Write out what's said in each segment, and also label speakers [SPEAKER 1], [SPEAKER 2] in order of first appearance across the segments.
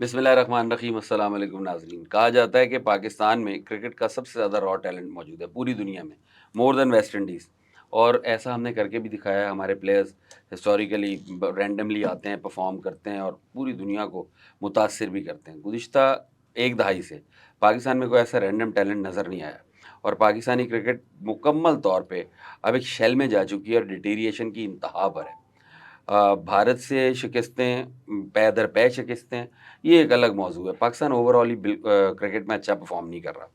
[SPEAKER 1] बिस्मिल्लाहिर्रहमानिर्रहीम अस्सलाम वालेकुम नाज़रीन। कहा जाता है कि पाकिस्तान में क्रिकेट का सबसे ज़्यादा रॉ टैलेंट मौजूद है पूरी दुनिया में, मोर देन वेस्ट इंडीज़। और ऐसा हमने करके भी दिखाया है। हमारे प्लेयर्स हिस्टोरिकली रैंडमली आते हैं, परफॉर्म करते हैं और पूरी दुनिया को मुतासिर भी करते हैं। गुज़िश्ता एक दहाई से पाकिस्तान में कोई ऐसा रैंडम टैलेंट नज़र नहीं आया और पाकिस्तानी क्रिकेट मुकम्मल तौर पे अब एक शेल में जा चुकी है और डिटीरिएशन की इंतहा पर है। भारत से शिकस्तें, पै दर पै शिकस्तें, ये एक अलग मौजू है। पाकिस्तान ओवरऑल ही क्रिकेट में अच्छा परफॉर्म नहीं कर रहा।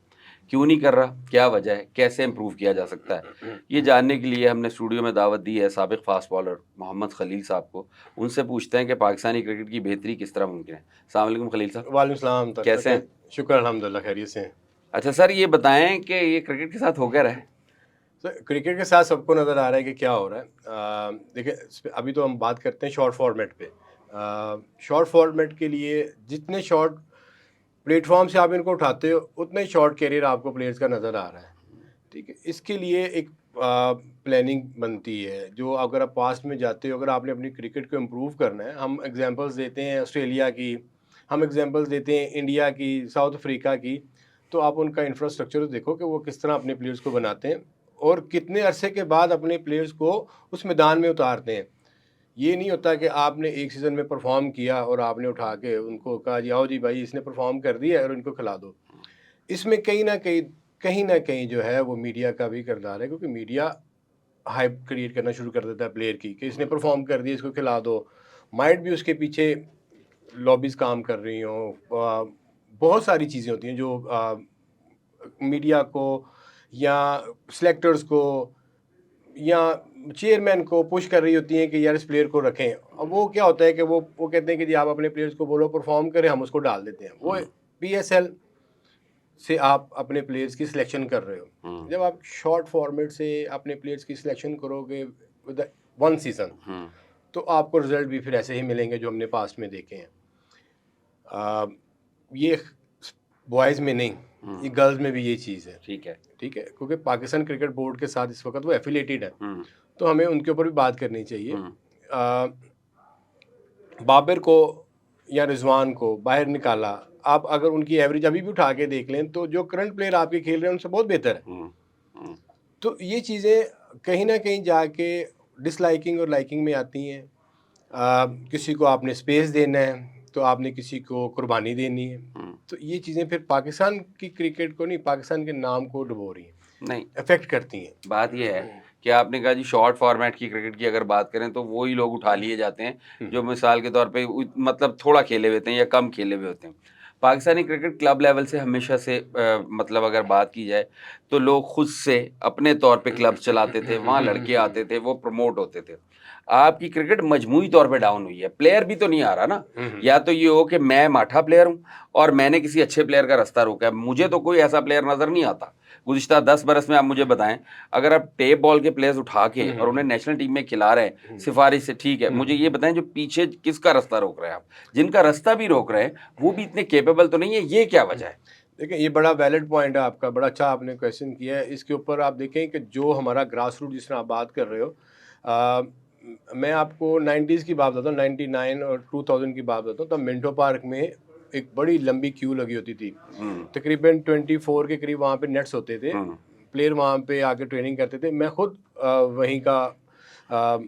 [SPEAKER 1] क्यों नहीं कर रहा? क्या वजह है? कैसे इम्प्रूव किया जा सकता है? ये जानने के लिए हमने स्टूडियो में दावत दी है साबिक फास्ट बॉलर मोहम्मद खलील साहब को। उनसे पूछते हैं कि पाकिस्तानी क्रिकेट की बेहतरी किस तरह मुमकिन है। अस्सलाम वालेकुम खलील साहब,
[SPEAKER 2] वालेकुम सलाम
[SPEAKER 1] कैसे हैं?
[SPEAKER 2] शुक्र अल्हम्दुलिल्लाह खैरियत से हैं।
[SPEAKER 1] अच्छा सर, ये बताएं कि ये क्रिकेट के साथ हो क्या रहा है?
[SPEAKER 2] सर क्रिकेट के साथ सबको नज़र आ रहा है कि क्या हो रहा है। देखिए अभी तो हम बात करते हैं शॉर्ट फॉर्मेट पे। शॉर्ट फॉर्मेट के लिए जितने शॉर्ट प्लेटफॉर्म से आप इनको उठाते हो उतना ही शॉर्ट कैरियर आपको प्लेयर्स का नज़र आ रहा है। ठीक है, इसके लिए एक प्लानिंग बनती है। जो अगर आप पास्ट में जाते हो, अगर आपने अपनी क्रिकेट को इम्प्रूव करना है, हम एग्जांपल्स देते हैं ऑस्ट्रेलिया की, हम एग्जांपल्स देते हैं इंडिया की, साउथ अफ्रीका की। तो आप उनका इंफ्रास्ट्रक्चर देखो कि वो किस तरह अपने प्लेयर्स को बनाते हैं और कितने अरसे के बाद अपने प्लेयर्स को उस मैदान में उतारते हैं। ये नहीं होता कि आपने एक सीज़न में परफॉर्म किया और आपने उठा के उनको कहा जी आओ जी भाई इसने परफॉर्म कर दिया और इनको खिला दो। इसमें कहीं ना कहीं जो है वो मीडिया का भी किरदार है, क्योंकि मीडिया हाइप क्रिएट करना शुरू कर देता है प्लेयर की कि इसने परफॉर्म कर दिया इसको खिला दो। माइट भी उसके पीछे लॉबीज काम कर रही हों। बहुत सारी चीज़ें होती हैं जो मीडिया को या सिलेक्टर्स को या चेयरमैन को पुश कर रही होती हैं कि यार इस प्लेयर को रखें। अब वो क्या होता है कि वो कहते हैं कि जी आप अपने प्लेयर्स को बोलो परफॉर्म करें, हम उसको डाल देते हैं। वो PSL से आप अपने प्लेयर्स की सिलेक्शन कर रहे हो। जब आप शॉर्ट फॉर्मेट से अपने प्लेयर्स की सिलेक्शन करोगे विद वन सीज़न, तो आपको रिजल्ट भी फिर ऐसे ही मिलेंगे जो हमने पास्ट में देखे हैं। ये बॉयज़ में नहीं, ये गर्ल्स में भी ये चीज़ है।
[SPEAKER 1] ठीक है।
[SPEAKER 2] ठीक है, क्योंकि पाकिस्तान क्रिकेट बोर्ड के साथ इस वक्त वो एफिलेटेड है, तो हमें उनके ऊपर भी बात करनी चाहिए। बाबर को या रिजवान को बाहर निकाला, आप अगर उनकी एवरेज अभी भी उठा के देख लें तो जो करंट प्लेयर आपके खेल रहे हैं उनसे बहुत बेहतर है। तो ये चीज़ें कहीं ना कहीं जाके डिसलाइकिंग और लाइकिंग में आती हैं। किसी को आपने स्पेस देना है तो आपने किसी को कुर्बानी देनी है। तो ये चीज़ें फिर पाकिस्तान की क्रिकेट को नहीं, पाकिस्तान के नाम को डुबो रही हैं,
[SPEAKER 1] नहीं,
[SPEAKER 2] अफेक्ट करती हैं।
[SPEAKER 1] बात ये है कि आपने कहा जी शॉर्ट फॉर्मेट की क्रिकेट की अगर बात करें तो वो ही लोग उठा लिए जाते हैं जो मिसाल के तौर पे मतलब थोड़ा खेले हुए होते हैं या कम खेले हुए होते हैं। पाकिस्तानी क्रिकेट क्लब लेवल से हमेशा से मतलब अगर बात की जाए तो लोग खुद से अपने तौर पे क्लब चलाते थे, वहाँ लड़के आते थे, वो प्रमोट होते थे। आपकी क्रिकेट मजमूई तौर पे डाउन हुई है, प्लेयर भी तो नहीं आ रहा ना। या तो ये हो कि मैं माठा प्लेयर हूँ और मैंने किसी अच्छे प्लेयर का रास्ता रोका है, मुझे तो कोई ऐसा प्लेयर नज़र नहीं आता। गुज़िश्ता 10 बरस में आप मुझे बताएं, अगर आप टेप बॉल के प्लेयर्स उठा के और उन्हें नेशनल टीम में खिला रहे हैं सिफारिश से, ठीक है, मुझे ये बताएं जो पीछे किसका रास्ता रोक रहे हैं आप? जिनका रास्ता भी रोक रहे हैं वो भी इतने केपेबल तो नहीं है, ये क्या वजह है?
[SPEAKER 2] देखिए ये बड़ा वैलिड पॉइंट है आपका, बड़ा अच्छा आपने क्वेश्चन किया है। इसके ऊपर आप देखें कि जो हमारा ग्रास रूट जिस तरह आप बात कर रहे हो, मैं आपको 90s की बात बताता हूँ, 99 और 2000 की बात बताता हूँ। तब मिंटो पार्क में एक बड़ी लंबी क्यू लगी होती थी, तकरीबन 24 के करीब वहाँ पे नेट्स होते थे। प्लेयर वहाँ पे आके ट्रेनिंग करते थे। मैं खुद वहीं का आ,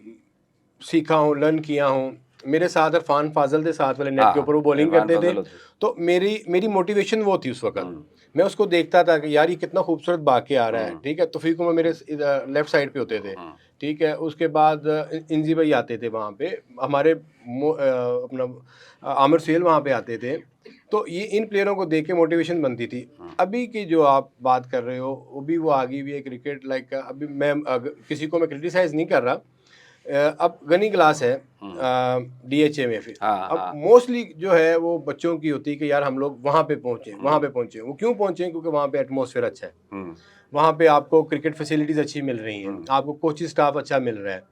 [SPEAKER 2] सीखा हूँ, लर्न किया हूँ। मेरे साथ इरफान फाजल थे साथ वाले नेट के ऊपर, वो बॉलिंग करते थे। तो मेरी मोटिवेशन वो थी उस वक्त। मैं उसको देखता था कि यार ये कितना खूबसूरत भाग आ रहा है। ठीक है, तौफीक उमर मेरे लेफ्ट साइड पे होते थे। ठीक है, उसके बाद इंजी भाई आते थे वहाँ पे, हमारे अपना आमिर सुहेल वहाँ पे आते थे। तो ये इन प्लेयरों को देख के मोटिवेशन बनती थी। अभी की जो आप बात कर रहे हो वो भी वो आ गई हुई है क्रिकेट। लाइक अभी मैं किसी को मैं क्रिटिसाइज नहीं कर रहा। अब गनी क्लास है DHA में। फिर अब मोस्टली जो है वो बच्चों की होती है कि यार हम लोग वहाँ पे पहुँचे, वहाँ पे पहुँचे। वो क्यों पहुँचे? क्योंकि वहाँ पे एटमॉस्फेयर अच्छा है, वहाँ पे आपको क्रिकेट फैसिलिटीज़ अच्छी मिल रही हैं, आपको कोचिंग स्टाफ अच्छा मिल रहा है,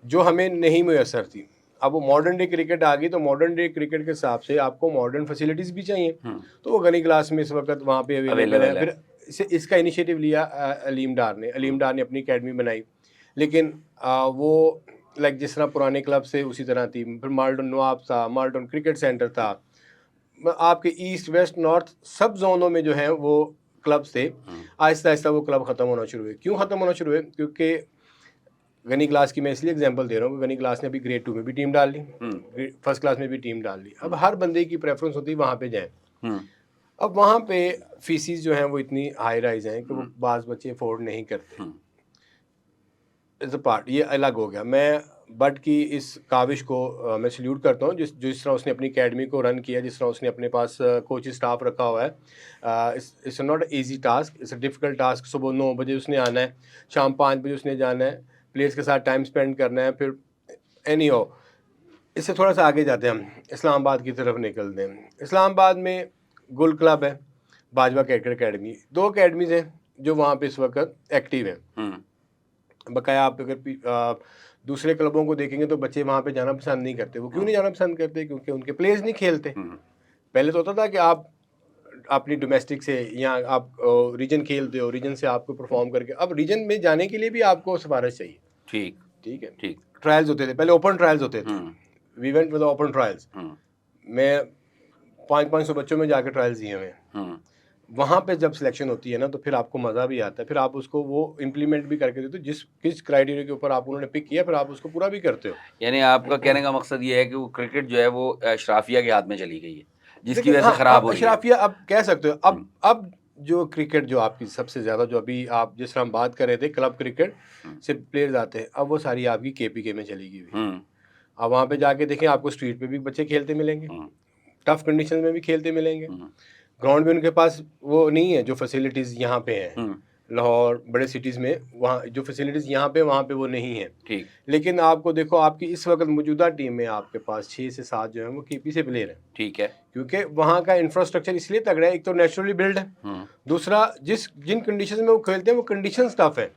[SPEAKER 2] जो हमें नहीं मैसर थी। अब वो मॉडर्न डे क्रिकेट आ गई, तो मॉडर्न डे क्रिकेट के हिसाब से आपको मॉडर्न फैसिलिटीज़ भी चाहिए। तो वो गनी क्लास में इस वक्त वहाँ पे अवेलेबल है। फिर इसका इनिशिएटिव लिया अलीम डार ने अपनी अकेडमी बनाई। लेकिन वो लाइक जिस तरह पुराने क्लब से उसी तरह थी। फिर माल्टन नवाब था, माल्टन क्रिकेट सेंटर था। आपके ईस्ट वेस्ट नॉर्थ सब जोनों में जो है वो क्लब्स थे। आहिस्ता आहिस्ता वो क्लब ख़त्म होना शुरू हुए। क्यों ख़त्म होना शुरू हुए? क्योंकि गनी क्लास की मैं इसलिए एग्जांपल दे रहा हूँ कि गनी क्लास ने अभी ग्रेड 2 में भी टीम डाल ली, फर्स्ट क्लास में भी टीम डाल ली। अब हर बंदे की प्रेफरेंस होती है वहाँ पे जाएँ। अब वहाँ पे फीसिस जो हैं वो इतनी हाई राइज हैं कि वो बाज़ बच्चे अफोर्ड नहीं करते। इज़ अ पार्ट, ये अलग हो गया। मैं बट की इस काविश को मैं सल्यूट करता हूँ, जिस तरह उसने अपनी एकेडमी को रन किया, जिस तरह उसने अपने पास कोचिंग स्टाफ रखा हुआ है। It's not easy task, it's a difficult task. सुबह 9 बजे उसने आना है, शाम 5 बजे उसने जाना है, प्लेयर्स के साथ टाइम स्पेंड करना है। फिर एनी हो, इससे थोड़ा सा आगे जाते हैं हम, इस्लामाबाद की तरफ निकलते हैं। इस्लामाबाद में गुल क्लब है, बाजवा क्रिकेट अकेडमी, 2 अकेडमीज़ हैं जो वहाँ पे इस वक्त एक्टिव हैं। बकाया आप अगर दूसरे क्लबों को देखेंगे तो बच्चे वहाँ पे जाना पसंद नहीं करते। वो क्यों नहीं जाना पसंद करते? क्योंकि उनके प्लेयर्स नहीं खेलते। पहले तो होता था कि आप अपनी डोमेस्टिक से या आप रीजन खेलते हो, रीजन से आपको परफॉर्म करके, अब रीजन में जाने के लिए भी आपको सिफारिश चाहिए। ठीक है।
[SPEAKER 1] ठीक।
[SPEAKER 2] ट्रायल्स होते थे पहले, ओपन ट्रायल्स होते थे। We went with open trials. मैं 500 बच्चों में जाकर ट्रायल्स दिए हुए हैं। वहाँ पे जब सिलेक्शन होती है ना तो फिर आपको मज़ा भी आता है, फिर आप उसको वो इम्प्लीमेंट भी करके देते हो किस क्राइटेरिया के ऊपर आप उन्होंने पिक किया, फिर आप उसको पूरा भी करते हो।
[SPEAKER 1] यानी आपका कहने का मकसद ये है कि वो क्रिकेट जो है वो अशराफिया के हाथ में चली गई है, जिसकी
[SPEAKER 2] लेकिन
[SPEAKER 1] वजह
[SPEAKER 2] हाँ,
[SPEAKER 1] से खराब
[SPEAKER 2] अब
[SPEAKER 1] हो रही है।
[SPEAKER 2] अशराफिया अब कह सकते हो। अब जो क्रिकेट जो आपकी सबसे ज़्यादा, जो अभी आप जिस तरह हम बात कर रहे थे क्लब क्रिकेट से प्लेयर्स आते हैं, अब वो सारी आपकी KPK में चली गई हुई है। अब वहाँ पे जाके देखें, आपको स्ट्रीट पे भी बच्चे खेलते मिलेंगे, टफ कंडीशन में भी खेलते मिलेंगे। ग्राउंड भी उनके पास वो नहीं है जो फैसिलिटीज़ यहाँ पे हैं। लाहौर बड़े सिटीज़ में वहाँ जो फैसिलिटीज़ यहाँ पे, वहाँ पे वो नहीं है।
[SPEAKER 1] ठीक।
[SPEAKER 2] लेकिन आपको देखो, आपकी इस वक्त मौजूदा टीम में आपके पास 6 से 7 जो है वो KP से प्लेयर हैं।
[SPEAKER 1] ठीक है।
[SPEAKER 2] क्योंकि वहाँ का इंफ्रास्ट्रक्चर इसलिए तगड़ा है, एक तो नेचुरली बिल्ड है, दूसरा जिन कंडीशंस में वो खेलते हैं वो कंडीशंस टफ है।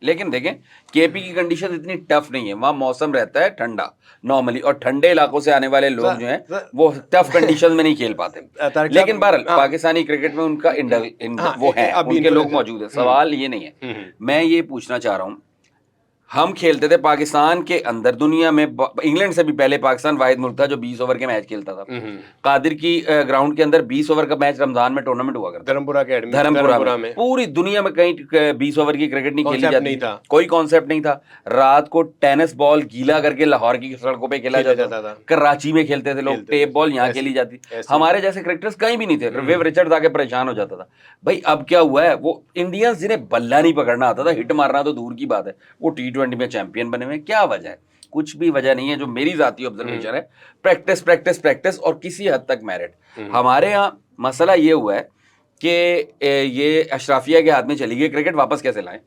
[SPEAKER 1] लेकिन देखें, KP की कंडीशन इतनी टफ नहीं है, वहाँ मौसम रहता है ठंडा नॉर्मली, और ठंडे इलाकों से आने वाले लोग जो हैं वो टफ कंडीशन में नहीं खेल पाते। लेकिन बहरहाल पाकिस्तानी क्रिकेट में उनका वो है, उनके लोग मौजूद है, सवाल ये नहीं है। मैं ये पूछना चाह रहा हूँ, हम खेलते थे पाकिस्तान के अंदर, दुनिया में इंग्लैंड से भी पहले पाकिस्तान वाहिद मुल्क था जो 20 ओवर के मैच खेलता था। कादिर की ग्राउंड के अंदर 20 ओवर का मैच रमजान में टूर्नामेंट हुआ करता, धर्मपुरा में। पूरी दुनिया में कहीं 20 ओवर की क्रिकेट नहीं खेली जाती थी, कोई कॉन्सेप्ट नहीं था। रात को टेनिस बॉल गीला करके लाहौर की सड़कों पे खेला जाता था। कराची में खेलते थे लोग, टेप बॉल यहाँ खेली जाती। हमारे जैसे क्रिकेटर्स कहीं भी नहीं थे, विव रिचर्ड्स आके परेशान हो जाता था। भाई अब क्या हुआ है, वो इंडियंस जिन्हें बल्ला नहीं पकड़ना आता था, हिट मारना तो दूर की बात है, वो T20 में चैंपियन बने हुए। क्या वजह है? कुछ भी वजह नहीं है, जो मेरी जाती ऑब्जर्वेशन है, प्रैक्टिस प्रैक्टिस प्रैक्टिस और किसी हद तक मेरिट। हमारे यहाँ मसला ये हुआ है कि ये अशराफिया के हाथ में चली गई क्रिकेट, वापस कैसे लाएं?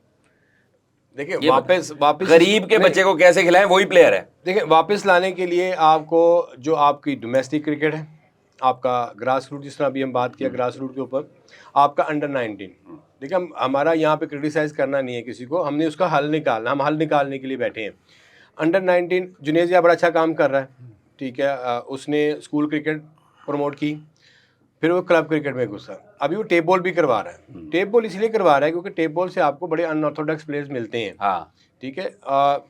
[SPEAKER 2] देखिए, वापस
[SPEAKER 1] गरीब के बच्चे को कैसे खिलाएं, वही प्लेयर है।
[SPEAKER 2] देखिए, वापस लाने के लिए आपको जो आपकी डोमेस्टिक क्रिकेट है, आपका ग्रास रूट, जिस तरह अभी हम बात किया ग्रास रूट के ऊपर, आपका अंडर 19। देखिए, हमारा यहाँ पे क्रिटिसाइज करना नहीं है किसी को, हमने उसका हल निकालना, हम हल निकालने के लिए बैठे हैं। अंडर 19 जुनेजिया बड़ा अच्छा काम कर रहा है, ठीक है। उसने स्कूल क्रिकेट प्रमोट की, फिर वो क्लब क्रिकेट में घुसा, अभी वो टेप बॉल भी करवा रहा है। टेप बॉल इसलिए करवा रहा है क्योंकि टेप बॉल से आपको बड़े अनऑर्थोडॉक्स प्लेयर्स मिलते हैं।
[SPEAKER 1] हाँ,
[SPEAKER 2] ठीक है।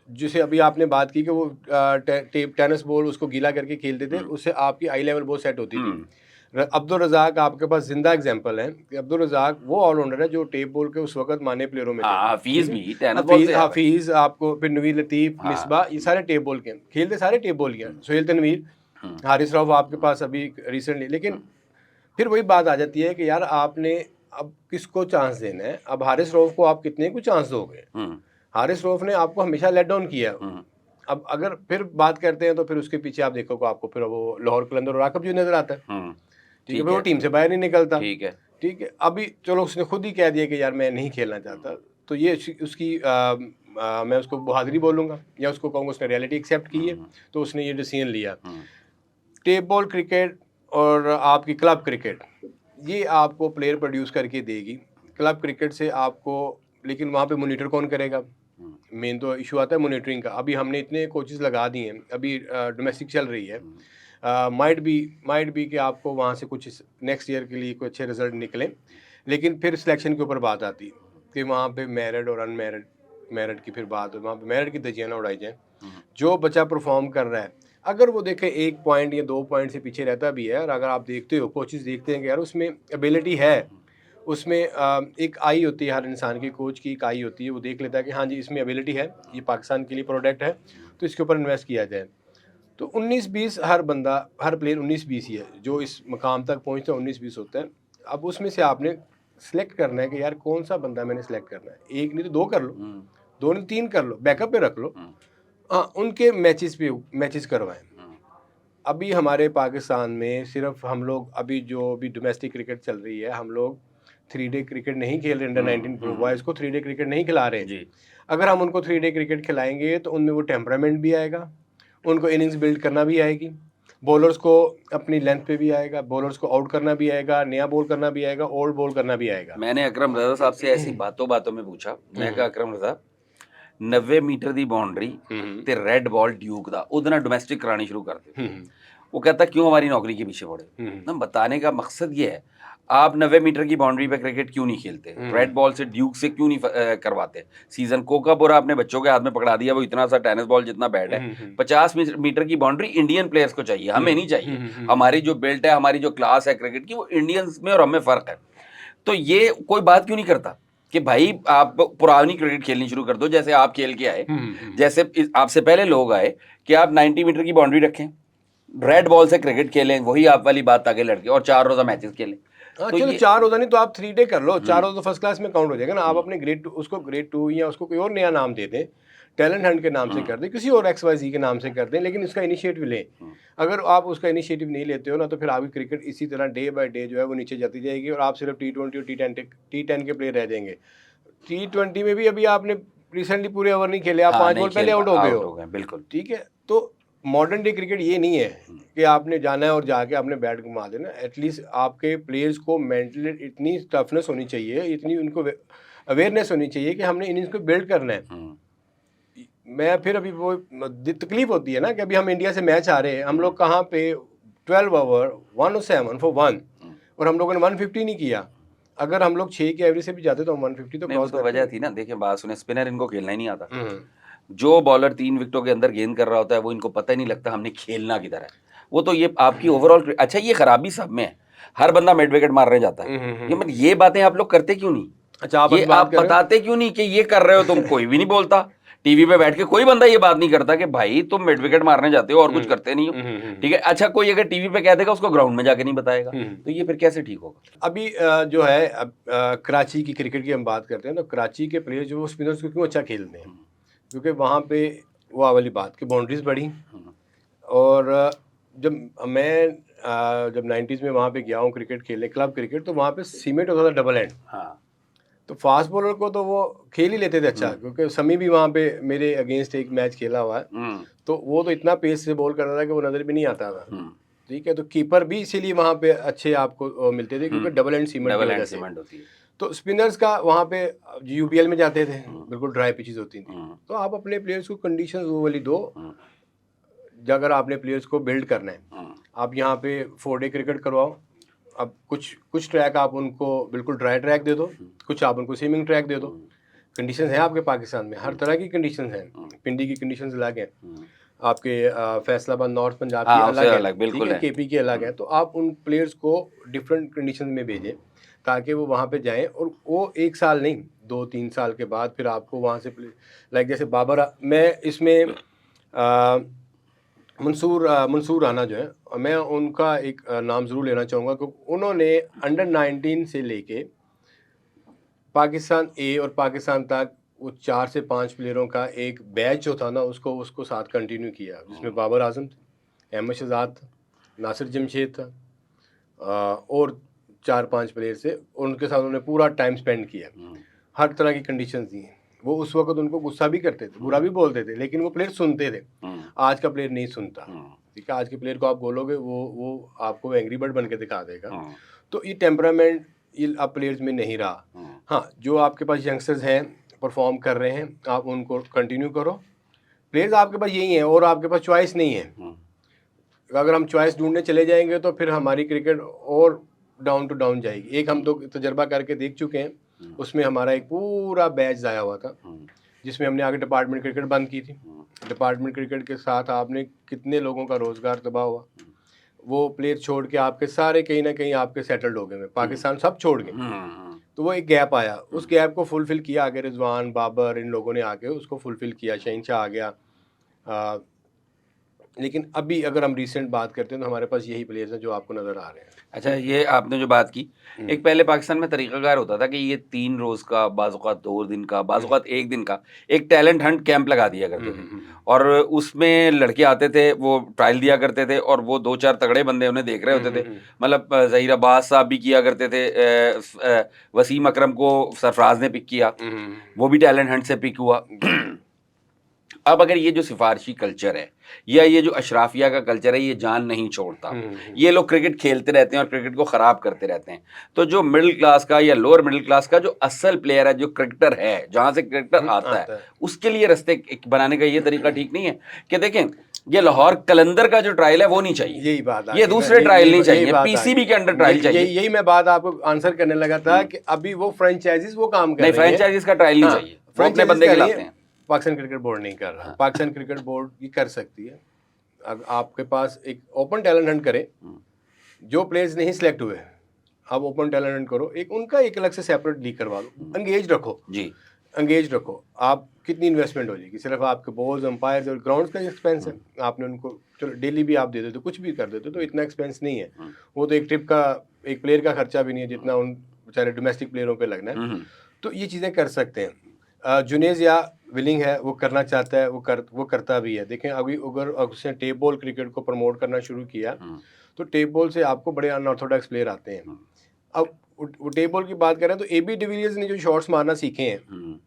[SPEAKER 2] जिसे अभी आपने बात की कि वो टेनिस बॉल उसको गीला करके खेलते थे, उससे आपकी आई लेवल बहुत सेट होती थी। अब्दुल रज़ाक आपके पास जिंदा एग्जांपल है कि अब्दुल रज़ाक वो ऑलराउंडर है जो टेप बॉल के उस वक्त माने प्लेयरों में थे।
[SPEAKER 1] हफीज भी टेनिस बॉल से,
[SPEAKER 2] हफीज आपको, फिर नवीर लतीफ़, मिसबा, ये सारे टेप बॉल के खेलते, सारे टेप बॉल के। सुहेल तनवीर, हारिस रऊफ आपके पास अभी रिसेंटली। लेकिन फिर वही बात आ जाती है कि यार आपने अब किसको चांस देना है? अब हारिस रऊफ को आप कितने को चांस दोगे? हारिस रऊफ ने आपको हमेशा लेट डाउन किया। अब अगर फिर बात करते हैं तो फिर उसके पीछे आप देखो, आपको फिर वो लाहौर कलंदर और आकब जो नजर आता है। ठीक है, वो टीम से बाहर नहीं निकलता। ठीक है। अभी चलो उसने खुद ही कह दिया कि यार मैं नहीं खेलना चाहता, तो ये उसकी मैं उसको बहादुरी बोलूँगा या उसको कहूँगा उसने रियलिटी एक्सेप्ट की है, तो उसने ये डिसीजन लिया। टेप बॉल क्रिकेट और आपकी क्लब क्रिकेट, ये आपको प्लेयर प्रोड्यूस करके देगी क्लब क्रिकेट से आपको। लेकिन वहाँ पे मॉनिटर कौन करेगा? मेन तो इशू आता है मॉनिटरिंग का। अभी हमने इतने कोचेस लगा दिए हैं, अभी डोमेस्टिक चल रही है। माइट बी कि आपको वहाँ से कुछ नेक्स्ट ईयर के लिए कोई अच्छे रिजल्ट निकलें, लेकिन फिर सिलेक्शन के ऊपर बात आती है कि वहाँ पे मैरिड और अनमैरिड की फिर बात हो, वहाँ पे मैरिड की धज्जियाँ ना उड़ाई जाएँ। जो बच्चा परफॉर्म कर रहा है अगर वो देखें 1 पॉइंट या 2 पॉइंट से पीछे रहता भी है, और अगर आप देखते हो, कोचेस देखते हैं कि यार उसमें एबिलिटी है, उसमें एक आई होती है हर इंसान की, कोच की एक आई होती है, वो देख लेता है कि हाँ जी इसमें एबिलिटी है, ये पाकिस्तान के लिए प्रोडक्ट है, तो इसके ऊपर इन्वेस्ट किया जाए। तो 19-20 हर बंदा, हर प्लेयर 19-20 ही है, जो इस मकाम तक पहुँचता है 19-20 होता है। अब उसमें से आपने सेलेक्ट करना है कि यार कौन सा बंदा मैंने सेलेक्ट करना है, एक नहीं तो 2 कर लो, 2 नहीं 3 कर लो, बैकअप पे रख लो, हाँ उनके मैचेस करवाएं। अभी हमारे पाकिस्तान में सिर्फ हम लोग, अभी जो भी डोमेस्टिक क्रिकेट चल रही है, हम लोग 3 डे क्रिकेट नहीं खेल रहे, अंडर 19 बॉयज़ को 3 डे क्रिकेट नहीं खिला रहे।
[SPEAKER 1] जी।
[SPEAKER 2] अगर हम उनको 3 डे क्रिकेट खिलाएंगे तो उनमें वो टेम्परामेंट भी आएगा, उनको इनिंग्स बिल्ड करना भी आएगी, बॉलर्स को अपनी लेंथ पे भी आएगा, बॉलर्स को आउट करना भी आएगा, नया बॉल करना भी आएगा, ओल्ड बॉल करना भी आएगा।
[SPEAKER 1] मैंने अकरम रजा साहब से ऐसी बातों में पूछा, मैं कहा अकरम रजा 90 मीटर ਦੀ ਬਾਉਂਡਰੀ ਤੇ ਰੈੱਡ ਬਾਲ ड्यूक ਦਾ ਉਹਦੇ ਨਾਲ डोमेस्टिक करानी शुरू कर दे। वो कहता क्यों हमारी नौकरी के पीछे पड़े। ना बताने का मकसद ये है, आप 90 मीटर की बाउंड्री पे क्रिकेट क्यों नहीं खेलते, रेड बॉल से ड्यूक से क्यों नहीं करवाते सीजन। कोकापुरा आपने बच्चों के हाथ में पकड़ा दिया, वो इतना सा टेनिस बॉल जितना बैट है, 50 मीटर की बाउंड्री इंडियन प्लेयर्स को चाहिए, हमें नहीं चाहिए। हमारी जो बेल्ट है, हमारी जो क्लास है क्रिकेट की, वो इंडियंस में और हमें फ़र्क है। तो ये कोई बात क्यों नहीं करता कि भाई आप पुरानी क्रिकेट खेलनी शुरू कर दो, जैसे आप खेल के आए, जैसे आपसे पहले लोग आए, कि आप 90 मीटर की बाउंड्री रखें, रेड बॉल से क्रिकेट खेलें, वही आप वाली बात आगे लड़के, और 4 रोजा मैचेस खेलें।
[SPEAKER 2] हाँ, चलो 4 रोजा नहीं तो आप 3 डे कर लो, 4 रोजा तो फर्स्ट क्लास में काउंट हो जाएगा ना। आप अपने ग्रेड 2 उसको ग्रेड 2 या उसको कोई और नया नाम दे दें, टैलेंट हंट के नाम से कर दें, किसी और XYZ के नाम से कर दें, लेकिन इसका इनिशिएटिव लें। अगर आप उसका इनिशिएटिव नहीं लेते हो ना, तो फिर आपकी क्रिकेट इसी तरह डे बाय डे जो है वो नीचे जाती जाएगी, और आप सिर्फ T20 और T10 के प्लेयर रह जाएंगे। T20 में भी अभी आपने रिसेंटली पूरे ओवर नहीं खेले, आप 5 बॉल पहले आउट हो गए हो।
[SPEAKER 1] बिल्कुल
[SPEAKER 2] ठीक है, तो मॉडर्न डे क्रिकेट ये नहीं है कि आपने जाना है और जाके आपने बैट घुमा देना। एटलीस्ट आपके प्लेयर्स को मेंटली इतनी टफनेस होनी चाहिए, इतनी उनको अवेयरनेस होनी चाहिए कि हमने इनिंग्स को बिल्ड करना है। मैं फिर अभी वो तकलीफ होती है ना कि अभी हम इंडिया से मैच आ रहे हैं, हम लोग कहाँ पे 12 ओवर 107 फॉर 1, और हम लोगों ने 150 नहीं किया। अगर हम लोग 6 के एवरेज से भी जाते तो हम 150 तो क्रॉस
[SPEAKER 1] तो वजह थी ना। देखिए बात सुने, स्पिनर इनको खेलना ही नहीं आता। जो बॉलर 3 विकेटों के अंदर गेंद कर रहा होता है, वो इनको पता ही नहीं लगता हमने खेलना किधर है। वो तो ये आपकी ओवरऑल, अच्छा ये खराबी सब में है, हर बंदा मिड विकेट मारने जाता है। ये मतलब ये बातें आप लोग करते क्यों नहीं?
[SPEAKER 2] अच्छा
[SPEAKER 1] ये आप बताते क्यों नहीं कि ये कर रहे हो तुम? कोई भी नहीं बोलता टीवी पे बैठ के, कोई बंदा ये बात नहीं करता कि भाई तुम मिड विकेट मारने जाते हो और कुछ करते नहीं हो। ठीक है, अच्छा कोई अगर टीवी पे कह देगा, उसको ग्राउंड में जाके नहीं बताएगा, तो ये फिर कैसे ठीक होगा?
[SPEAKER 2] अभी जो है कराची की क्रिकेट की हम बात करते हैं, तो कराची के प्लेयर जो स्पिनर्स को क्यों अच्छा खेलते हैं, क्योंकि वहाँ पे वो वाली बात की बाउंड्रीज बढ़ी। और जब 90s में वहाँ पे गया हूँ क्रिकेट खेलने, क्लब क्रिकेट, तो वहाँ पे सीमेंट होता था डबल एंड। तो फास्ट बॉलर को तो वो खेल ही लेते थे अच्छा, क्योंकि समी भी वहाँ पे मेरे अगेंस्ट एक मैच खेला हुआ है, तो वो तो इतना पेस से बॉल करता था कि वो नज़र भी नहीं आता था। ठीक है, तो कीपर भी इसीलिए वहाँ पे अच्छे आपको मिलते थे, क्योंकि डबल एंड सीमेंट होती है। तो स्पिनर्स का वहाँ पे UPL में जाते थे, बिल्कुल ड्राई पिचेस होती थी। तो आप अपने प्लेयर्स को कंडीशंस वो वाली दो, अगर आपने प्लेयर्स को बिल्ड करना है। आप यहाँ पे 4 डे क्रिकेट करवाओ। अब कुछ ट्रैक आप उनको बिल्कुल ड्राई ट्रैक दे दो, कुछ आप उनको स्विमिंग ट्रैक दे दो। कंडीशंस हैं आपके पाकिस्तान में, हर तरह की कंडीशंस हैं। पिंडी की कंडीशंस अलग हैं, आपके फैसलाबाद नॉर्थ पंजाब की अलग है, ठीक है, KP की अलग है। तो आप उन प्लेयर्स को डिफरेंट कंडीशन में भेजें, ताकि वो वहाँ पे जाएं, और वो 1 साल नहीं 2-3 साल के बाद फिर आपको वहाँ से लाइक जैसे बाबर, मैं इसमें मंसूर राना जो है, मैं उनका एक नाम ज़रूर लेना चाहूँगा, क्योंकि उन्होंने अंडर 19 से लेके पाकिस्तान A और पाकिस्तान तक वो 4 से 5 प्लेयरों का एक बैच जो था ना, उसको साथ कंटिन्यू किया, जिसमें बाबर आजम थे, अहमद शहजाद था, नासिर जमशेद था, और 4-5 प्लेयर से उनके साथ उन्होंने पूरा टाइम स्पेंड किया। हर तरह की कंडीशन दी हैं। वो उस वक्त उनको गुस्सा भी करते थे, बुरा भी बोलते थे, लेकिन वो प्लेयर सुनते थे। आज का प्लेयर नहीं सुनता। ठीक है, आज के प्लेयर को आप बोलोगे, वो आपको एंग्री बर्ड बन के दिखा देगा। तो ये टेम्परामेंट ये अब प्लेयर्स में नहीं रहा। हाँ, जो आपके पास यंगस्टर्स हैं, परफॉर्म कर रहे हैं, आप उनको कंटिन्यू करो। प्लेयर्स आपके पास यही है, और आपके पास चॉइस नहीं है। अगर हम चॉइस ढूंढने चले जाएंगे तो फिर हमारी क्रिकेट और डाउन टू डाउन जाएगी। एक हम तो तजर्बा करके देख चुके हैं, उसमें हमारा एक पूरा बैच ज़ाया हुआ था, जिसमें हमने आगे डिपार्टमेंट क्रिकेट बंद की थी। डिपार्टमेंट क्रिकेट के साथ आपने कितने लोगों का रोजगार तबाह हुआ। वो प्लेयर छोड़ के आपके सारे कहीं ना कहीं आपके सेटल्ड हो गए, पाकिस्तान सब छोड़ गए। तो वो एक गैप आया, उस गैप को फुलफिल किया आगे रिजवान, बाबर, इन लोगों ने आके उसको फुलफिल किया, शहनशाह आ गया। लेकिन अभी अगर हम रिसेंट बात करते हैं तो हमारे पास यही प्लेयर्स हैं जो आपको नज़र आ रहे हैं।
[SPEAKER 1] अच्छा, ये आपने जो बात की, एक पहले पाकिस्तान में तरीकाकार होता था कि ये 3 रोज़ का, बाज़-औक़ात 2 दिन का, बाज़-औक़ात 1 दिन का एक टैलेंट हंट कैंप लगा दिया करते थे और उसमें लड़के आते थे, वो ट्रायल दिया करते थे और वो 2-4 तगड़े बंदे उन्हें देख रहे होते थे। मतलब ज़हीर अब्बास साहब भी किया करते थे, वसीम अकरम को सरफराज ने पिक किया, वो भी टैलेंट हंट से पिक हुआ। अब अगर ये जो सिफारशी कल्चर है या ये जो अशराफिया का कल्चर है, ये जान नहीं छोड़ता, ये लोग क्रिकेट खेलते रहते हैं और क्रिकेट को ख़राब करते रहते हैं, तो जो मिडिल क्लास का या लोअर मिडिल क्लास का जो असल प्लेयर है, जो क्रिकेटर है, जहाँ से क्रिकेटर आता है, उसके लिए रास्ते बनाने का ये तरीका ठीक नहीं है कि देखें, ये लाहौर कलंदर का जो ट्रायल है वो नहीं चाहिए,
[SPEAKER 2] यही बात,
[SPEAKER 1] ये दूसरे ट्रायल नहीं चाहिए, पीसीबी के अंडर ट्रायल चाहिए।
[SPEAKER 2] यही मैं बात आपको आंसर करने लगा था कि अभी वो फ्रेंचाइजीज वो काम कर रहे हैं,
[SPEAKER 1] फ्रेंचाइजीज का ट्रायल नहीं चाहिए, वो अपने बंदे के लाते हैं।
[SPEAKER 2] पाकिस्तान क्रिकेट बोर्ड नहीं कर रहा, पाकिस्तान क्रिकेट बोर्ड ये कर सकती है। अगर आपके पास एक ओपन टैलेंट हंट करे, जो प्लेयर्स नहीं सिलेक्ट हुए आप ओपन टैलेंट हंट करो, एक उनका एक अलग से सेपरेट लीग करवा दो, एंगेज रखो जी, एंगेज रखो। आप कितनी इन्वेस्टमेंट हो जाएगी, सिर्फ आपके बॉल्स, अंपायर्स और ग्राउंड्स का एक्सपेंस है, आपने उनको चलो डेली भी आप दे देते, कुछ भी कर देते तो इतना एक्सपेंस नहीं है। वो तो एक ट्रिप का, एक प्लेयर का खर्चा भी नहीं है जितना उन बेचारे डोमेस्टिक प्लेयरों पे लगना है। तो ये चीज़ें कर सकते हैं। जुनेज या विलिंग है, वो करना चाहता है, वो करता भी है। देखें अभी अगर उसने टेप बॉल क्रिकेट को प्रमोट करना शुरू किया तो टेप बॉल से आपको बड़े अनऑर्थोडॉक्स प्लेयर आते हैं। अब वो टेप बॉल की बात करें तो एबी डिविलियर्स ने जो शॉट्स मारना सीखे हैं,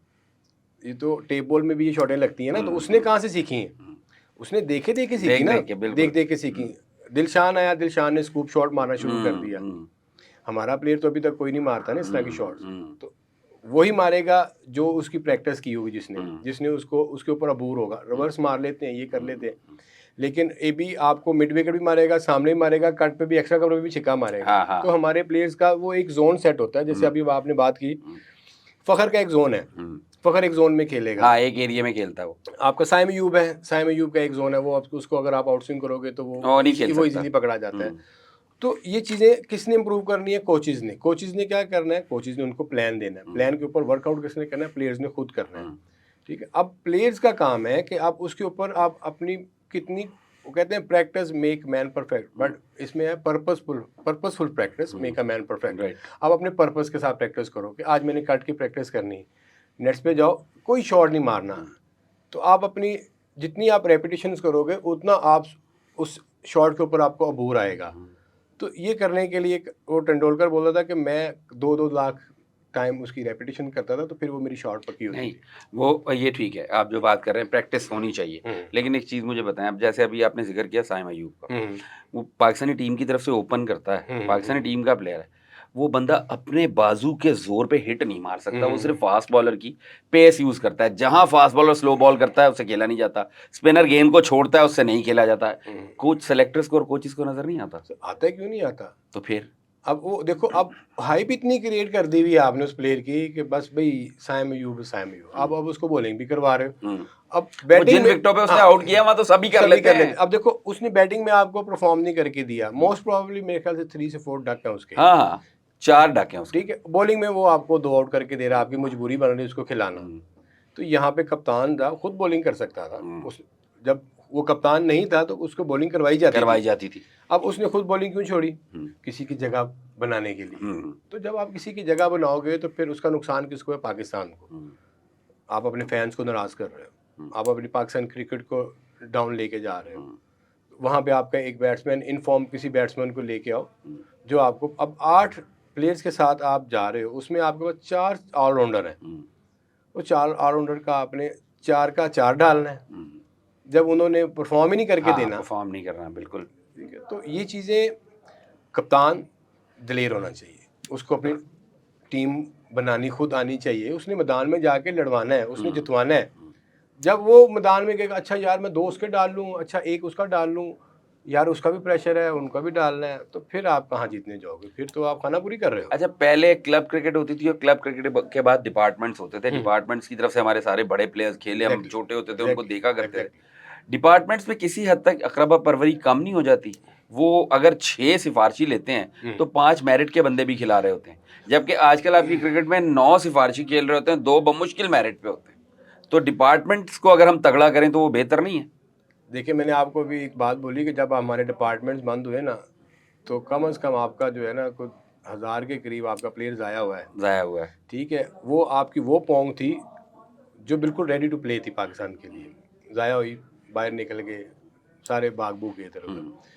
[SPEAKER 2] ये तो टेप बॉल में भी ये शॉटें लगती हैं ना, तो उसने कहाँ से सीखी हैं? उसने देखे देखे सीखी ना, देख देख के सीखी। दिलशान आया, दिलशान ने स्कूप शॉट मारना शुरू कर दिया। हमारा प्लेयर तो अभी तक कोई नहीं मारता ना इस तरह की शॉट्स, तो वही मारेगा जो उसकी प्रैक्टिस की होगी, जिसने उसको उसके ऊपर अबूर होगा। रिवर्स मार लेते हैं, ये कर लेते हैं, लेकिन ए बी आपको मिड विकेट भी मारेगा, सामने भी मारेगा, कट पे भी, एक्स्ट्रा कवर पे भी छिक्का मारेगा। तो हमारे प्लेयर्स का वो एक जोन सेट होता है, जैसे अभी आपने बात की, फखर का एक जोन है, फखर एक जोन में खेलेगा, हाँ, एक एरिया में खेलता है वो। आपका साइम अयूब है, साइम अयूब का एक जोन है, वो उसको अगर आप आउटस्विंग करोगे तो वो इजीली पकड़ा जाता है। तो ये चीज़ें किसने इंप्रूव करनी है? कोचेज ने। कोचेज ने क्या करना है? कोचेज ने उनको प्लान देना है, प्लान के ऊपर वर्कआउट किसने करना है? प्लेयर्स ने खुद करना है, ठीक है। अब प्लेयर्स का काम है कि आप उसके ऊपर आप अपनी कितनी, वो कहते हैं practice make man perfect, but इसमें है purposeful practice make a man perfect. आप अपने पर्पस के साथ प्रैक्टिस करो कि आज मैंने कट की प्रैक्टिस करनी है, नेट्स पे जाओ, कोई शॉट नहीं मारना, तो आप अपनी जितनी आप रेपिटेशंस करोगे उतना आप उस शॉट के ऊपर आपको अबूर आएगा। तो ये करने के लिए वो तेंदुलकर बोल रहा था कि मैं 2-2 लाख टाइम उसकी रेपिटेशन करता था, तो फिर वो मेरी शॉट पक्की होती थी। वो ये ठीक है, आप जो बात कर रहे हैं प्रैक्टिस होनी चाहिए, लेकिन एक चीज़ मुझे बताएं, अब जैसे अभी आपने जिक्र किया साइम अयूब का, वो पाकिस्तानी टीम की तरफ से ओपन करता है, पाकिस्तानी टीम का प्लेयर है, वो बंदा अपने बाजू के जोर पे हिट नहीं मार सकता, वो सिर्फ फास्ट बॉलर की पेस यूज करता है। जहां फास्ट बॉलर स्लो बॉल करता है उससे खेला नहीं जाता, स्पिनर गेंद को छोड़ता है उससे नहीं खेला जाता है। कोच सेलेक्टर्स को और कोचेस को नजर नहीं आता, आता है क्यों नहीं आता? तो फिर अब वो देखो, अब हाइप इतनी क्रिएट कर दी हुई है आपने उस प्लेयर की कि बस भाई साइम अयूब, अब उसको बॉलिंग भी करवा रहे हो। अब बैटिंग जिन विकेटों पे उसने आउट किया वहां तो सभी कर लेते हैं। अब देखो उसने बैटिंग में आपको परफॉर्म नहीं करके दिया, मोस्ट प्रोबेबली मेरे ख्याल से 3 से 4 डक है उसके, हाँ 4 डक हैं उसके, ठीक है। बॉलिंग में वो आपको 2 आउट करके दे रहा है, आपकी मजबूरी बन रही है उसको खिलाना। तो यहाँ पे कप्तान था, खुद बॉलिंग कर सकता था, उस जब वो कप्तान नहीं था तो उसको बॉलिंग करवाई जाती थी। अब उसने खुद बॉलिंग क्यों छोड़ी? किसी की जगह बनाने के लिए। तो जब आप किसी की जगह बनाओगे तो फिर उसका नुकसान किसको है? पाकिस्तान को। आप अपने फैंस को नाराज कर रहे हो, आप अपनी पाकिस्तान क्रिकेट को डाउन लेके जा रहे हो। वहाँ पे आपका एक बैट्समैन, इनफॉर्म किसी बैट्समैन को लेके आओ जो आपको, अब 8 प्लेयर्स के साथ आप जा रहे हो, उसमें आपके पास 4 ऑलराउंडर हैं, वो 4 ऑलराउंडर का आपने 4 का 4 डालना है, जब उन्होंने परफॉर्म ही नहीं करके देना, परफॉर्म नहीं करना, बिल्कुल ठीक है। तो ये चीज़ें, कप्तान दिलेर होना चाहिए, उसको अपनी टीम बनानी खुद आनी चाहिए, उसने मैदान में जाके लड़वाना है, उसने जितवाना है। जब वो मैदान में कहेगा अच्छा यार मैं 2 उसके डाल लूँ, अच्छा 1 उसका डाल लूँ, यार उसका भी प्रेशर है, उनका भी डालना है, तो फिर आप कहाँ जीतने जाओगे? फिर तो आप खाना पूरी कर रहे हो। अच्छा, पहले क्लब क्रिकेट होती थी और क्लब क्रिकेट के बाद डिपार्टमेंट्स होते थे, डिपार्टमेंट्स की तरफ से हमारे सारे बड़े प्लेयर्स खेले, हम छोटे होते थे उनको देखा करते थे।
[SPEAKER 1] डिपार्टमेंट्स में किसी हद तक अकरबा परवरी कम नहीं हो जाती? वो अगर 6 सिफारशी लेते हैं तो 5 मेरिट के बंदे भी खिला रहे होते हैं, जबकि आजकल आपकी क्रिकेट में 9 सिफारशी खेल रहे होते हैं, 2 बमुश्किल मेरिट पे होते हैं। तो डिपार्टमेंट्स को अगर हम तगड़ा करें तो वो बेहतर नहीं है?
[SPEAKER 2] देखिए, मैंने आपको भी एक बात बोली कि जब हमारे डिपार्टमेंट्स बंद हुए ना, तो कम से कम आपका जो है ना कुछ 1000 के करीब आपका प्लेयर ज़ाया हुआ है।
[SPEAKER 1] ज़ाया हुआ है।
[SPEAKER 2] ठीक है, वो आपकी वो पोंग थी जो बिल्कुल रेडी टू प्ले थी पाकिस्तान के लिए, ज़ाया हुई, बाहर निकल गए, सारे भाग भूग गए इधर उधर।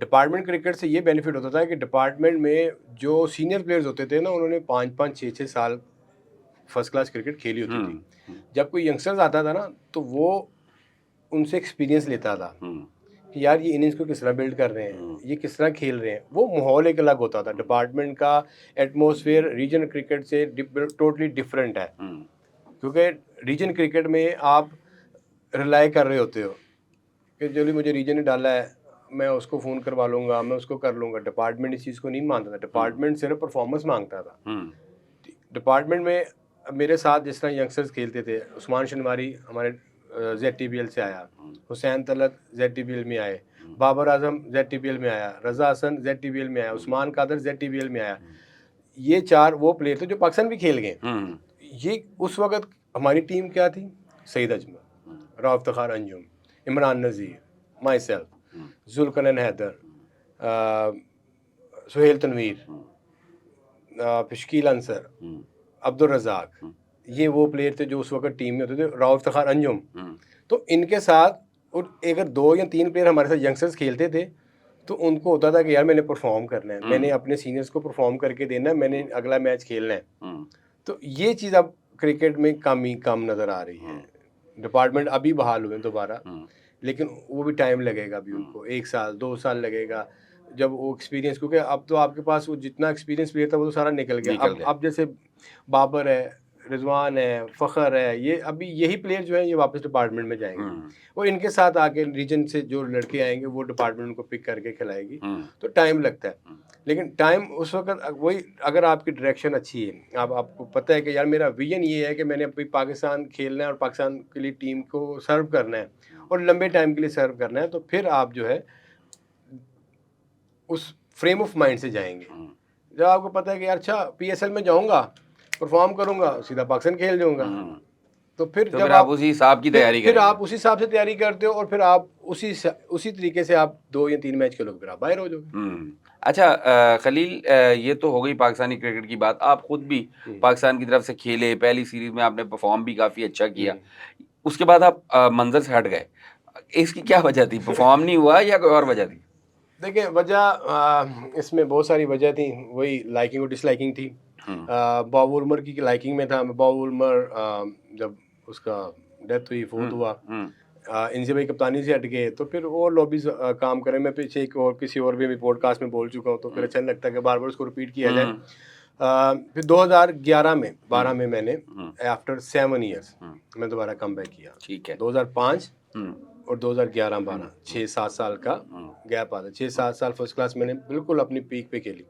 [SPEAKER 2] डिपार्टमेंट क्रिकेट से ये बेनिफिट होता था कि डिपार्टमेंट में जो सीनियर प्लेयर्स होते थे ना, उन्होंने 5-5 6-6 साल फर्स्ट क्लास क्रिकेट खेली होती थी। जब कोई यंगस्टर्स आता था ना, तो वो उनसे एक्सपीरियंस लेता था कि यार ये इनिंग्स को किस तरह बिल्ड कर रहे हैं, ये किस तरह खेल रहे हैं। वो माहौल एक अलग होता था। डिपार्टमेंट का एटमॉस्फेयर रीजन क्रिकेट से टोटली डिफरेंट है, क्योंकि रीजन क्रिकेट में आप रिलाई कर रहे होते हो कि जो भी मुझे रीजन ने डाला है मैं उसको फ़ोन करवा लूँगा, मैं उसको कर लूँगा। डिपार्टमेंट इस चीज़ को नहीं मानता था। डिपार्टमेंट सिर्फ परफॉर्मेंस मांगता था। डिपार्टमेंट में मेरे साथ जिस तरह यंगस्टर्स खेलते थे, उस्मान शनवारी हमारे ZTBL से आया, हुसैन तलत ZTBL में आए, बाबर आजम ZTBL में आया, रज़ा हसन ZTBL में आया, उस्मान कादर ZTBL में आया। ये 4 वो प्लेयर थे जो पाकिस्तान भी खेल गए। ये उस वक्त हमारी टीम क्या थी? सईद अजमल, राव इफ्तिखार अंजुम, इमरान नज़ीर, माई सेल्फ, जुल्करनैन हैदर, सुहेल तनवीर, शकील अंसर, अब्दुल रज़ाक, ये वो प्लेयर थे जो उस वक्त टीम में होते थे, राव इफ्तिखार अंजुम। तो इनके साथ और अगर 2 या 3 प्लेयर हमारे साथ यंगस्टर्स खेलते थे, तो उनको होता था कि यार मैंने परफॉर्म करना है, मैंने अपने सीनियर्स को परफॉर्म करके देना है, मैंने अगला मैच खेलना है। तो ये चीज़ अब क्रिकेट में कम नज़र आ रही है। डिपार्टमेंट अभी बहाल हुए दोबारा, लेकिन वो भी टाइम लगेगा अभी उनको, 1 साल 2 साल लगेगा जब वो एक्सपीरियंस, क्योंकि अब तो आपके पास वो जितना एक्सपीरियंस प्लेयर था वो तो सारा निकल गया। अब जैसे बाबर है, रिजवान है, फ़खर है, ये अभी यही प्लेयर जो है ये वापस डिपार्टमेंट में जाएंगे और इनके साथ आके रीजन से जो लड़के आएंगे वो डिपार्टमेंट उनको पिक करके खिलाएगी। तो टाइम लगता है, लेकिन टाइम उस वक्त वही, अगर आपकी डायरेक्शन अच्छी है, आपको पता है कि यार मेरा विजन ये है कि मैंने अभी पाकिस्तान खेलना है और पाकिस्तान के लिए टीम को सर्व करना है और लंबे टाइम के लिए सर्व करना है, तो फिर आप जो है उस फ्रेम ऑफ माइंड से जाएंगे। जब आपको पता है कि यार अच्छा PSL में जाऊंगा, परफॉर्म करूंगा, सीधा पाकिस्तान खेल जाऊंगा, तो फिर
[SPEAKER 1] तो
[SPEAKER 2] जब
[SPEAKER 1] आप उसी हिसाब की तैयारी
[SPEAKER 2] फिर आप उसी हिसाब से तैयारी करते हो और फिर आप उसी तरीके से आप 2 या 3 मैच खेलोगे, फिर आप बाहर हो जाओगे।
[SPEAKER 1] अच्छा खलील, ये तो हो गई पाकिस्तानी क्रिकेट की बात। आप खुद भी पाकिस्तान की तरफ से खेले, पहली सीरीज में आपने परफॉर्म भी काफ़ी अच्छा किया, उसके बाद आप मंजर से हट गए। इसकी क्या वजह थी? परफॉर्म नहीं हुआ या कोई और वजह थी?
[SPEAKER 2] देखिए, वजह इसमें बहुत सारी वजह थी। वही लाइकिंग और डिसलाइकिंग थी। बॉब उमर की लाइकिंग में था। बॉब उमर जब उसका डेथ हुई, फोर्थ हुआ, इनसे भाई कप्तानी से हट गए, तो फिर और लॉबीज काम करें। मैं पीछे एक और किसी और भी पॉडकास्ट में बोल चुका हूँ, तो फिर अच्छा नहीं लगता कि बार बार उसको रिपीट किया जाए। फिर 2011 में 12 में मैंने आफ्टर 7 ईयर्स मैं दोबारा कम बैक किया।
[SPEAKER 1] ठीक है।
[SPEAKER 2] 2005 और 2011-12 6-7 साल का गैप आता। 6-7 साल फर्स्ट क्लास मैंने बिल्कुल अपनी पीक पे खेली।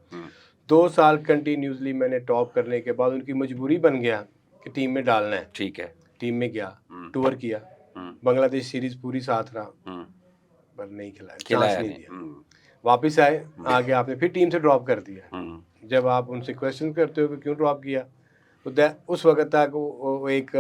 [SPEAKER 2] 2 साल कंटिन्यूसली मैंने टॉप करने के बाद उनकी मजबूरी बन गया कि टीम में डालना है।
[SPEAKER 1] ठीक है।
[SPEAKER 2] टीम में गया, टूर किया, बांग्लादेश सीरीज पूरी साथ रहा, पर नहीं खिलाया, चांस नहीं दिया। वापस आए, आगे आपने फिर टीम से ड्रॉप कर दिया। जब आप उनसे क्वेश्चन करते हो कि क्यों ड्रॉप किया, तो उस वक्त तक वो एक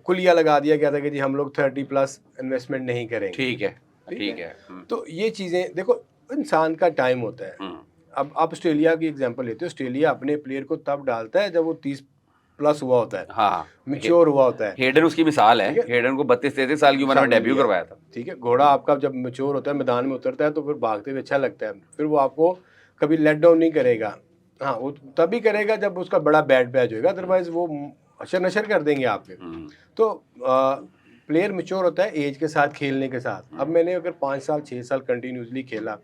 [SPEAKER 2] कुलिया लगा दिया गया था कि जी हम लोग 30+ इन्वेस्टमेंट नहीं करेंगे।
[SPEAKER 1] ठीक है, ठीक है।
[SPEAKER 2] तो ये चीज़ें देखो, इंसान का टाइम होता है। अब आप ऑस्ट्रेलिया की एग्जांपल लेते हो। ऑस्ट्रेलिया अपने प्लेयर को तब डालता है जब वो 30+ हुआ होता है,
[SPEAKER 1] हाँ,
[SPEAKER 2] मैच्योर हुआ होता है।
[SPEAKER 1] हेडन उसकी मिसाल है। हेडन को 32-33 साल की उम्र में डेब्यू करवाया था।
[SPEAKER 2] ठीक है, घोड़ा आपका जब मैच्योर होता है, मैदान में उतरता है, तो फिर भागते हुए अच्छा लगता है, फिर वो आपको कभी लेट डाउन नहीं करेगा। हाँ, वो तभी करेगा जब उसका बड़ा बैड बैच होगा, अदरवाइज वो अशर नशर कर देंगे आपके। तो प्लेयर मैच्योर होता है एज के साथ, खेलने के साथ। अब मैंने अगर 5 साल 6 साल कंटिन्यूसली खेला,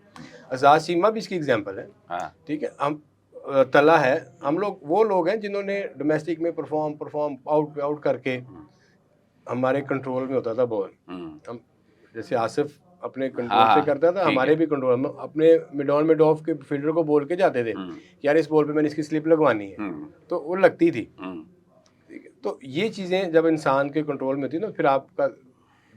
[SPEAKER 2] आज़ाद सीमा भी इसकी एग्जांपल है। ठीक है, हम तला है, हम लोग वो लोग हैं जिन्होंने डोमेस्टिक में परफॉर्म आउट करके, हमारे कंट्रोल में होता था बॉल। हम जैसे आसिफ अपने कंट्रोल से करता था, हमारे भी कंट्रोल, हम अपने मिड ऑफ के फील्डर को बोल के जाते थे कि यार इस बॉल पे मैंने इसकी स्लिप लगवानी है, तो वो लगती थी। ठीक है, तो ये चीज़ें जब इंसान के कंट्रोल में थी ना, फिर आपका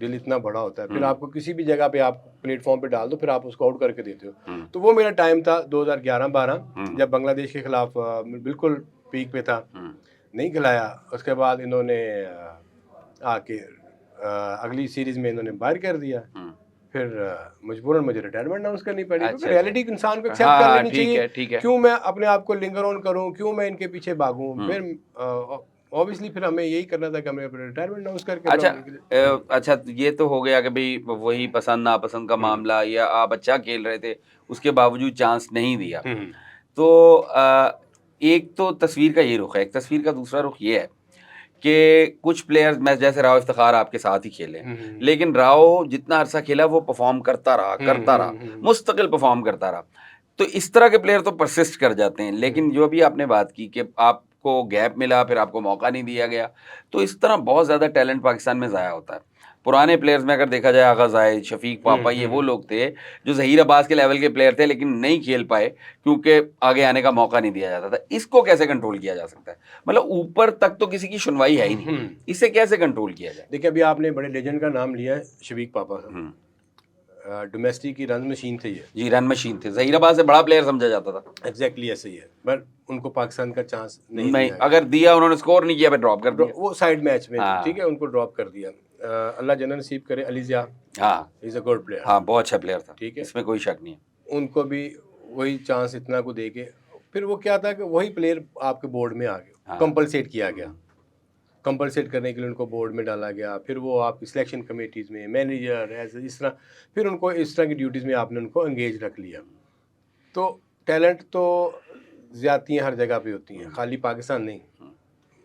[SPEAKER 2] दिल इतना बड़ा होता है, फिर
[SPEAKER 1] हम्म।
[SPEAKER 2] आपको किसी भी जगह पे आप प्लेटफॉर्म पे डाल दो, फिर आप उसको आउट करके देते हो।
[SPEAKER 1] हम्म।
[SPEAKER 2] तो वो मेरा टाइम था 2011-12,
[SPEAKER 1] हम्म।
[SPEAKER 2] जब बांग्लादेश के खिलाफ बिल्कुल पीक पे था,
[SPEAKER 1] हम्म।
[SPEAKER 2] नहीं खिलाया। उसके बाद इन्होंने आके अगली सीरीज में इन्होंने बाहर कर दिया।
[SPEAKER 1] हम्म।
[SPEAKER 2] फिर मजबूरन मुझे रिटायरमेंट अनाउंस करनी पड़ी, क्योंकि
[SPEAKER 1] अच्छा,
[SPEAKER 2] रियलिटी इंसान को एक्सेप्ट
[SPEAKER 1] हाँ
[SPEAKER 2] कर
[SPEAKER 1] हाँ,
[SPEAKER 2] लेनी
[SPEAKER 1] ठीक
[SPEAKER 2] चाहिए।
[SPEAKER 1] है, ठीक है।
[SPEAKER 2] क्यों मैं अपने आप को लिंगर ऑन करूं, क्यों मैं इनके पीछे भागूं?
[SPEAKER 1] हम्म।
[SPEAKER 2] फिर ऑब्वियसली फिर हमें यही करना था कि हमें अपने रिटायरमेंट अनाउंस करके
[SPEAKER 1] अच्छा,
[SPEAKER 2] लौटने के लिए।
[SPEAKER 1] अच्छा, तो ये तो हो गया कि भाई वही पसंद नापसंद का मामला, या आप अच्छा खेल रहे थे उसके बावजूद चांस नहीं दिया।
[SPEAKER 2] हम्म।
[SPEAKER 1] तो एक तो तस्वीर का ये रुख है, एक तस्वीर का दूसरा रुख ये है कि कुछ प्लेयर्स, मैं जैसे राव इफ्तिखार आपके साथ ही खेले,
[SPEAKER 2] हम्म।
[SPEAKER 1] लेकिन राव जितना अरसा खेला वो परफॉर्म करता रहा,
[SPEAKER 2] हम्म।
[SPEAKER 1] मुस्तकिल परफॉर्म करता रहा। तो इस तरह के प्लेयर तो परसिस्ट कर जाते हैं, लेकिन जो भी आपने बात की कि आपको गैप मिला, फिर आपको मौका नहीं दिया गया, तो इस तरह बहुत ज़्यादा टैलेंट पाकिस्तान में ज़ाया होता है। पुराने प्लेयर्स में अगर देखा जाए, आगा जाहिद, शफीक पापा, ये वो लोग थे जो ज़हीर अब्बास के लेवल के प्लेयर थे, लेकिन नहीं खेल पाए क्योंकि आगे आने का मौका नहीं दिया जाता था। इसको कैसे कंट्रोल किया जा सकता है? मतलब ऊपर तक तो किसी की सुनवाई है ही नहीं, इसे कैसे कंट्रोल किया जाए?
[SPEAKER 2] देखिए, अभी आपने बड़े लेजेंड का नाम लिया है, शफीक पापा का। डोमेस्टिक की रन मशीन थे ये।
[SPEAKER 1] जी, रन मशीन थे, ज़हीराबाद से बड़ा प्लेयर समझा जाता था।
[SPEAKER 2] एग्जैक्टली ऐसे ही है, बट उनको पाकिस्तान का चांस नहीं
[SPEAKER 1] नहीं,
[SPEAKER 2] दिया गया।
[SPEAKER 1] अगर दिया उन्होंने स्कोर नहीं किया, फिर ड्रॉप कर दिया।
[SPEAKER 2] वो साइड मैच में थे,
[SPEAKER 1] हाँ।
[SPEAKER 2] ठीक है, उनको ड्रॉप कर दिया। अल्लाह जन्नत नसीब करे, अली ज़िया
[SPEAKER 1] हाँ
[SPEAKER 2] इज़ अ गुड प्लेयर।
[SPEAKER 1] हाँ, बहुत अच्छा प्लेयर था,
[SPEAKER 2] ठीक है,
[SPEAKER 1] इसमें कोई शक नहीं है।
[SPEAKER 2] उनको भी वही चांस इतना को दे के फिर वो क्या था कि वही प्लेयर आपके बोर्ड में आ गया,
[SPEAKER 1] हाँ।
[SPEAKER 2] कंपलसेट किया गया। कंपलसेट करने के लिए उनको बोर्ड में डाला गया, फिर वो आपकी सिलेक्शन कमेटीज़ में मैनेजर ऐसे इस तरह, फिर उनको इस तरह की ड्यूटीज़ में आपने उनको एंगेज रख लिया। तो टैलेंट तो ज़्यादतियाँ हर जगह पे होती हैं, खाली पाकिस्तान नहीं,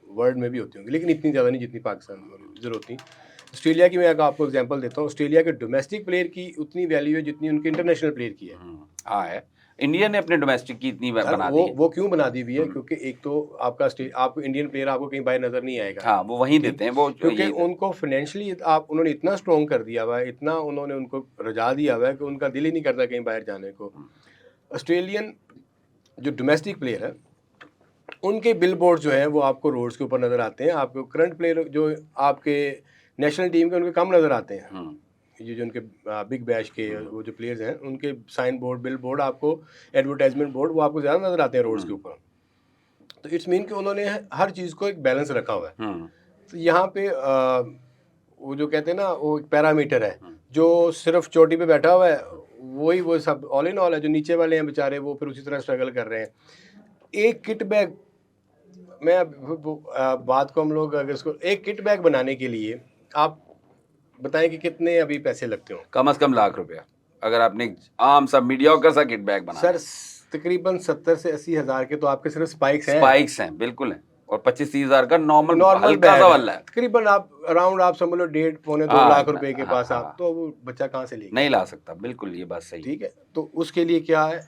[SPEAKER 2] वर्ल्ड में भी होती होंगी, लेकिन इतनी ज़्यादा नहीं जितनी पाकिस्तान में ज़रूर होती। ऑस्ट्रेलिया की मैं आपको एग्जांपल देता हूँ। ऑस्ट्रेलिया के डोमेस्टिक प्लेयर की उतनी वैल्यू है जितनी उनके इंटरनेशनल प्लेयर की है।
[SPEAKER 1] हाँ है, इंडिया ने अपने डोमेस्टिक की इतनी
[SPEAKER 2] सर
[SPEAKER 1] बना दी है।
[SPEAKER 2] वो क्यों बना दी हुई है? क्योंकि एक तो आपको इंडियन प्लेयर आपको कहीं बाहर नजर नहीं आएगा।
[SPEAKER 1] हाँ, वो वहीं देते हैं, वो
[SPEAKER 2] क्योंकि
[SPEAKER 1] यही देते हैं।
[SPEAKER 2] उनको फाइनेंशियली आप उन्होंने इतना स्ट्रॉन्ग कर दिया हुआ है, इतना उन्होंने उनको रजा दिया हुआ है कि उनका दिल ही नहीं करता कहीं बाहर जाने को। ऑस्ट्रेलियन जो डोमेस्टिक प्लेयर है, उनके बिल बोर्ड जो है वो आपको रोड्स के ऊपर नज़र आते हैं। आपको करंट प्लेयर जो आपके नेशनल टीम के, उनके कम नज़र आते हैं। ये जो उनके बिग बैश के वो जो प्लेयर्स हैं, उनके साइन बोर्ड, बिल बोर्ड, आपको एडवर्टाइजमेंट बोर्ड, वो आपको ज़्यादा नज़र आते हैं रोड्स के ऊपर। तो इट्स मीन कि उन्होंने हर चीज़ को एक बैलेंस रखा हुआ है। तो यहाँ पे वो जो कहते हैं ना, वो एक पैरामीटर है, जो सिर्फ चोटी पे बैठा हुआ है वही वो सब ऑल इन ऑल है। जो नीचे वाले हैं बेचारे, वो फिर उसी तरह स्ट्रगल कर रहे हैं। एक किट बैग, मैं बात को हम लोग अगर इसको एक किट बैग बनाने के लिए आप बताएं कि कितने अभी पैसे लगते हो?
[SPEAKER 1] कम से कम लाख रुपया, अगर आपने आम सा मीडियोकर सा किट बैग बनाना
[SPEAKER 2] सर तकरीबन 70 से 80 हज़ार के तो आपके सिर्फ स्पाइक्स हैं।
[SPEAKER 1] स्पाइक्स हैं, बिल्कुल है, और 25-30 हज़ार का नॉर्मल हल्का
[SPEAKER 2] बैग
[SPEAKER 1] सा
[SPEAKER 2] है।
[SPEAKER 1] वाला है।
[SPEAKER 2] तकरीबन आप अराउंड आप समझ लो 1.5-2 लाख रुपए के पास आप, तो वो बच्चा कहाँ से लेगा?
[SPEAKER 1] नहीं ला सकता, बिल्कुल ये बात सही।
[SPEAKER 2] ठीक है, तो उसके लिए क्या है,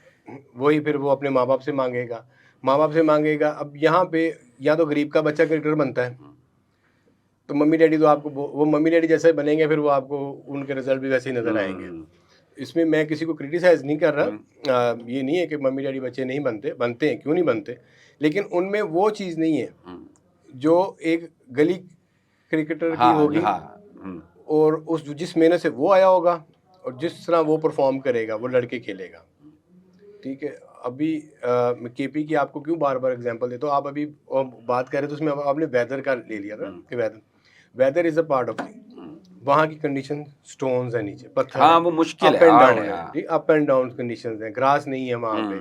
[SPEAKER 2] वही फिर वो अपने माँ बाप से मांगेगा, माँ बाप से मांगेगा। अब यहाँ पे या तो गरीब का बच्चा क्रिकेटर बनता है, तो मम्मी डैडी तो आपको वो मम्मी डैडी जैसे बनेंगे, फिर वो आपको उनके रिजल्ट भी वैसे ही नज़र आएंगे। इसमें मैं किसी को क्रिटिसाइज नहीं कर रहा, ये नहीं है कि मम्मी डैडी बच्चे नहीं बनते हैं, क्यों नहीं बनते, लेकिन उनमें वो चीज़ नहीं है जो एक गली क्रिकेटर की होगी। और उस जिस मेहनत से वो आया होगा और जिस तरह वो परफॉर्म करेगा, वो लड़के खेलेगा। ठीक है, अभी मैं केपी की आपको क्यों बार बार एग्जांपल देता हूँ, आप अभी बात कर रहे थे, उसमें आपने वेदर का ले लिया था कि weather is a part of वहाँ की कंडीशन, स्टोन्स है नीचे, पत्थर,
[SPEAKER 1] हाँ, वो मुश्किल
[SPEAKER 2] अप एंड डाउन
[SPEAKER 1] है,
[SPEAKER 2] ठीक, अप एंड डाउन कंडीशंस हैं, ग्रास नहीं है वहाँ पे।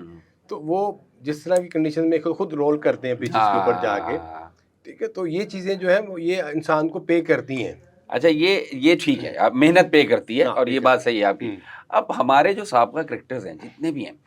[SPEAKER 2] तो वो जिस तरह की कंडीशन में खुद रोल करते हैं पिचेस के ऊपर जाके, ठीक है, तो ये चीज़ें जो है वो ये इंसान को पे करती हैं।
[SPEAKER 1] अच्छा, ये ठीक है, आप मेहनत पे करती है, और ये बात सही है आपकी। अब हमारे जो साबका क्रिकेटर्स हैं जितने भी हैं,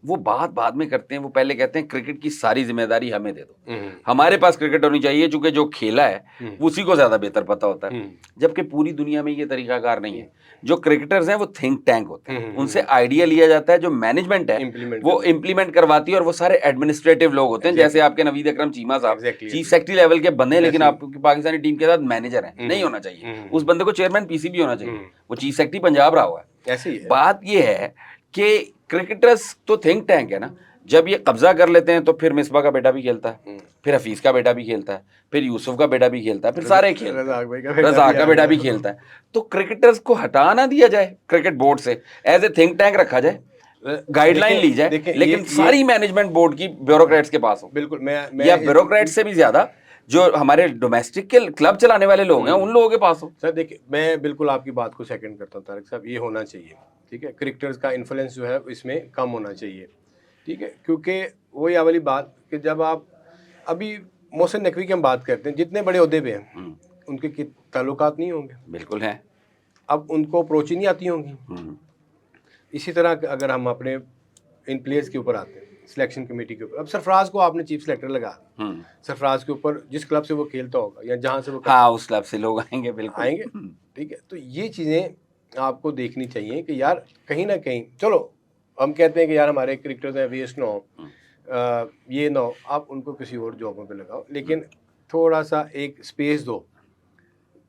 [SPEAKER 1] वो बाद में करते हैं, वो पहले कहते हैं क्रिकेट की सारी जिम्मेदारी हमें दे दो, हमारे पास क्रिकेट होनी चाहिए, चूंकि जो खेला है उसी को ज्यादा बेहतर पता होता है। जबकि पूरी दुनिया में ये तरीकाकार नहीं है। जो क्रिकेटर्स हैं वो थिंक टैंक होते हैं, उनसे आइडिया लिया जाता है, जो मैनेजमेंट है वो इम्प्लीमेंट करवाती है, और वो सारे एडमिनिस्ट्रेटिव लोग होते हैं, जैसे आपके नवीद अकरम चीमा साहब चीफ सेक्रेटरी लेवल के बंदे हैं, लेकिन आपकी पाकिस्तानी टीम के साथ मैनेजर हैं, नहीं होना चाहिए। उस बंदे को चेयरमैन पीसीबी होना चाहिए, वो चीफ सेक्रेटरी पंजाब रहा हुआ है।
[SPEAKER 2] ऐसे ही है।
[SPEAKER 1] बात ये है कि क्रिकेटर्स तो थिंक टैंक है ना, जब ये कब्जा कर लेते हैं तो फिर मिसबा का बेटा भी खेलता है, फिर हफीज का बेटा भी खेलता है, फिर यूसुफ का बेटा भी खेलता है, फिर सारे खेलते हैं, रज़ाक का बेटा भी खेलता है। तो क्रिकेटर्स को हटा ना दिया जाए क्रिकेट बोर्ड से, एज ए थिंक टैंक रखा जाए, गाइडलाइन ली जाए, लेकिन सारी मैनेजमेंट बोर्ड की ब्यूरोक्रेट्स के पास हो।
[SPEAKER 2] बिल्कुल, मैं
[SPEAKER 1] या ब्यूरोक्रेट से भी ज्यादा जो हमारे डोमेस्टिक के क्लब चलाने वाले लोग हैं उन लोगों के पास हो।
[SPEAKER 2] सर देखिए, मैं बिल्कुल आपकी बात को सेकंड करता हूँ तारिक साहब, ये होना चाहिए, ठीक है। क्रिकेटर्स का इन्फ्लुएंस जो है इसमें कम होना चाहिए, ठीक है, क्योंकि वही वाली बात कि जब आप अभी मोहसिन नकवी की हम बात करते हैं, जितने बड़े ओहदे पे हैं उनके ताल्लुकात नहीं होंगे,
[SPEAKER 1] बिल्कुल है,
[SPEAKER 2] अब उनको अप्रोच ही नहीं आती होंगी। इसी तरह अगर हम अपने इन प्लेयर्स के ऊपर आते हैं, सिलेक्शन कमेटी के ऊपर, अब सरफराज को आपने चीफ सेलेक्टर लगा, सरफराज के ऊपर जिस क्लब से वो खेलता होगा या जहाँ से वो
[SPEAKER 1] हाँ उस क्लब से लोग आएंगे, बिल्कुल
[SPEAKER 2] आएंगे, ठीक है। तो ये चीज़ें आपको देखनी चाहिए कि यार कहीं ना कहीं, चलो हम कहते हैं कि यार हमारे क्रिकेटर्स हैं वेस्ट ना हो, ये ना हो, आप उनको किसी और जॉबों पे लगाओ, लेकिन थोड़ा सा एक स्पेस दो,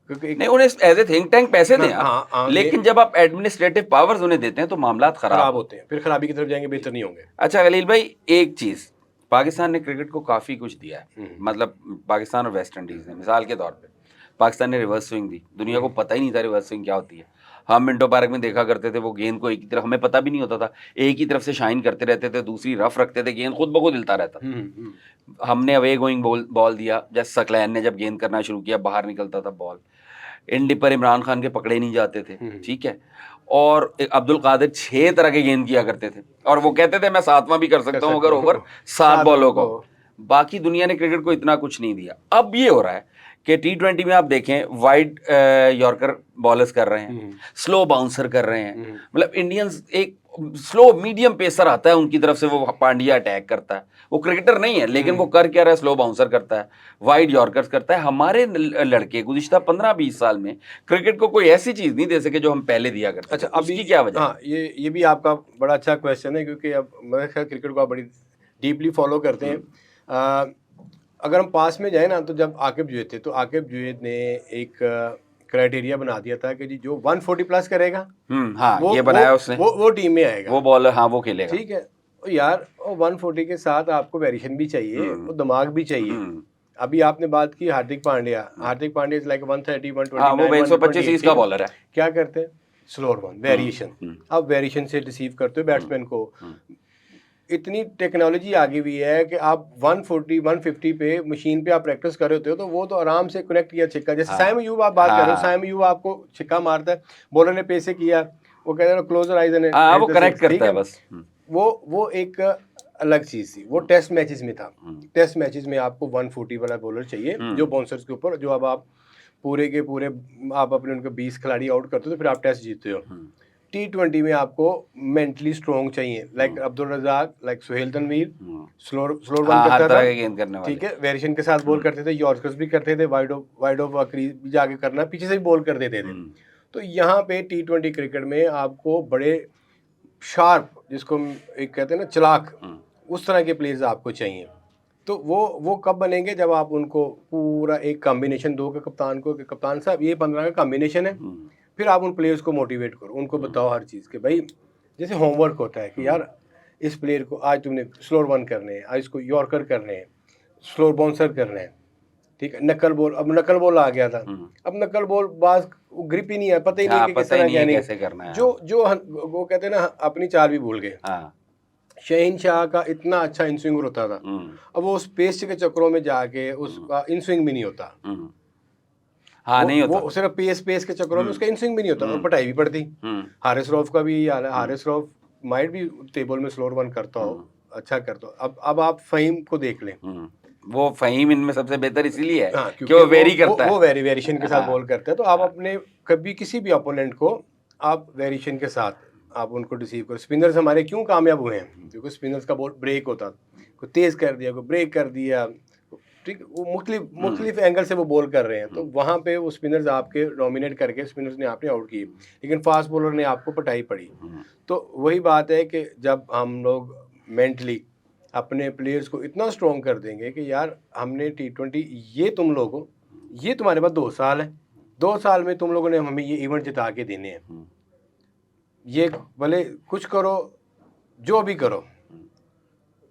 [SPEAKER 2] क्योंकि
[SPEAKER 1] नहीं उन्हें एज ए थिंक टैंक पैसे दें आप, लेकिन जब आप एडमिनिस्ट्रेटिव पावर्स उन्हें देते हैं तो मामला खराब
[SPEAKER 2] होते हैं, फिर खराबी की तरफ जाएंगे, बेहतर नहीं होंगे।
[SPEAKER 1] अच्छा खलील भाई, एक चीज़, पाकिस्तान ने क्रिकेट को काफ़ी कुछ दिया है, मतलब पाकिस्तान और वेस्ट इंडीज़ ने, मिसाल के तौर पे पाकिस्तान ने रिवर्स स्विंग दी, दुनिया को पता ही नहीं था रिवर्स स्विंग क्या होती है। हम मिंटो पार्क में देखा करते थे, वो गेंद को एक ही तरफ, हमें पता भी नहीं होता था, एक ही तरफ से शाइन करते रहते थे, दूसरी रफ रखते थे, गेंद खुद ब खुद हिलता रहता था। हमने अवे गोइंग बॉल दिया, जैसे सकलैन ने जब गेंद करना शुरू किया बाहर निकलता था बॉल, इंडी पर इमरान खान के पकड़े नहीं जाते थे, ठीक है, और अब्दुल कादिर 6 तरह के गेंद किया करते थे, और वो कहते थे मैं 7वां भी कर सकता हूँ अगर ओवर 7 बॉलों को। बाकी दुनिया ने क्रिकेट को इतना कुछ नहीं दिया। अब ये हो रहा है कि T20 में आप देखें वाइड यॉर्कर बॉलर्स कर रहे हैं, स्लो बाउंसर कर रहे हैं, मतलब इंडियंस एक स्लो मीडियम पेसर आता है उनकी तरफ से, वो पांड्या अटैक करता है, वो क्रिकेटर नहीं है लेकिन वो कर क्या रहा है, स्लो बाउंसर करता है, वाइड यॉर्कर्स करता है। हमारे लड़के गुज़िश्ता 15-20 साल में क्रिकेट को कोई ऐसी चीज़ नहीं दे सके जो हम पहले दिया करते।
[SPEAKER 2] अच्छा, अभी
[SPEAKER 1] क्या वजह?
[SPEAKER 2] हाँ, ये भी आपका बड़ा अच्छा क्वेश्चन है, क्योंकि अब मेरे ख्याल क्रिकेट को आप बड़ी डीपली फॉलो करते हैं। अगर हम पास में जाए ना, तो जब आकिब जुएद थे, तो आकिब जुएद ने एक क्राइटेरिया बना दिया था कि जी जो 140 प्लस करेगा,
[SPEAKER 1] हाँ, ये बनाया उसने,
[SPEAKER 2] वो टीम में आएगा,
[SPEAKER 1] वो बॉलर, हाँ वो खेलेगा,
[SPEAKER 2] ठीक है। और यार 140 के साथ आपको वेरिएशन भी चाहिए, वो दिमाग भी चाहिए। अभी आपने बात की हार्दिक पांड्या इज लाइक 130 129,
[SPEAKER 1] हाँ वो 125 का बॉलर है।
[SPEAKER 2] क्या करते हैं, स्लोअर वन वेरिएशन, अब वेरिएशन से रिसीव करते हो बैट्समैन को। इतनी टेक्नोलॉजी आगे हुई है कि आप 140 150 पे मशीन पे आप प्रैक्टिस कर रहे होते हो, तो वो तो आराम से कनेक्ट किया छिक्का, जैसे साइम अयूब आप बात कर रहे हो, साइम अयूब आपको छिक्का मारता है, बॉलर ने पे से किया, वो कहते हैं क्लोजर आइज एंड
[SPEAKER 1] वो कनेक्ट करता है बस।
[SPEAKER 2] वो एक अलग चीज थी, वो टेस्ट मैचेस में था। टेस्ट मैचेस में आपको 140 वाला बॉलर चाहिए जो बाउंसर्स के ऊपर, जो अब आप पूरे के पूरे आप अपने उनके 20 खिलाड़ी आउट करते हो तो फिर आप टेस्ट जीतते हो। T20 में आपको मेंटली स्ट्रॉन्ग चाहिए, like Abdul Razzaq, like Sohail Tanvir, slower one करता था,
[SPEAKER 1] गेंद करने वाले,
[SPEAKER 2] ठीक है, वेरिएशन के साथ बॉल करते थे, यॉर्कर्स भी करते थे, वाइड ऑफ क्रीज भी जाके करना, पीछे से भी बॉल कर देते थे। तो यहाँ पे T20 क्रिकेट में आपको बड़े शार्प, जिसको एक कहते हैं ना चालाक, उस तरह के प्लेयर्स आपको चाहिए। तो वो कब बनेंगे, जब आप उनको पूरा एक कॉम्बिनेशन दो कि कप्तान को, कि कप्तान साहब ये 15 का कॉम्बिनेशन है, फिर आप उन प्लेयर्स को मोटिवेट करो, उनको बताओ हर चीज़ के भाई, जैसे होमवर्क होता है कि यार इस प्लेयर को आज तुमने स्लोअर वन करने हैं, आज इसको यॉर्कर करने हैं, स्लोअर बाउंसर करने हैं, ठीक है, नकल बॉल, अब नकल बॉल आ गया था, अब नकल बॉल बाज ग्रिप ही नहीं है, पता ही नहीं कि किस तरह
[SPEAKER 1] कैसे करना है,
[SPEAKER 2] जो वो कहते हैं ना अपनी चाल भी भूल गए। शहीन शाह का इतना अच्छा इन स्विंग होता था, अब वो उस पेस के चक्करों में जाके उसका इन स्विंग भी नहीं होता।
[SPEAKER 1] हाँ, नहीं होता,
[SPEAKER 2] वो सिर्फ पेस के चक्करों में उसका इन स्विंग भी नहीं होता, और पटाई भी पड़ती। हारिस रऊफ का भी हाल है, हारिस रऊफ माइट भी टेबल में स्लोअर वन करता हो, अच्छा करता हो। अब आप फहीम को देख लें,
[SPEAKER 1] वो फहीम इनमें सबसे बेहतर इसीलिए है क्योंकि वो वेरी करता है,
[SPEAKER 2] वो वेरिएशन के साथ बॉल करता है। तो आप अपने कभी किसी भी ओपोनेंट को आप वेरिएशन के साथ आप उनको डिसीव करो। स्पिनर्स हमारे क्यों कामयाब हुए हैं, क्योंकि स्पिनर्स का बॉल ब्रेक होता, कोई तेज कर दिया, कोई ब्रेक कर दिया, ठीक, वो मुख्तलिफ एंगल से वो बॉल कर रहे हैं, तो वहाँ पे वो स्पिनर्स आपके डोमिनेट करके स्पिनर्स ने आपने आउट किए, लेकिन फास्ट बॉलर ने आपको पटाई पड़ी। तो वही बात है कि जब हम लोग मेंटली अपने प्लेयर्स को इतना स्ट्रॉन्ग कर देंगे कि यार हमने T20 ये तुम लोगों, ये तुम्हारे पास 2 साल है, 2 साल में तुम लोगों ने हमें ये इवेंट जिता के देने हैं, ये भले कुछ करो, जो भी करो,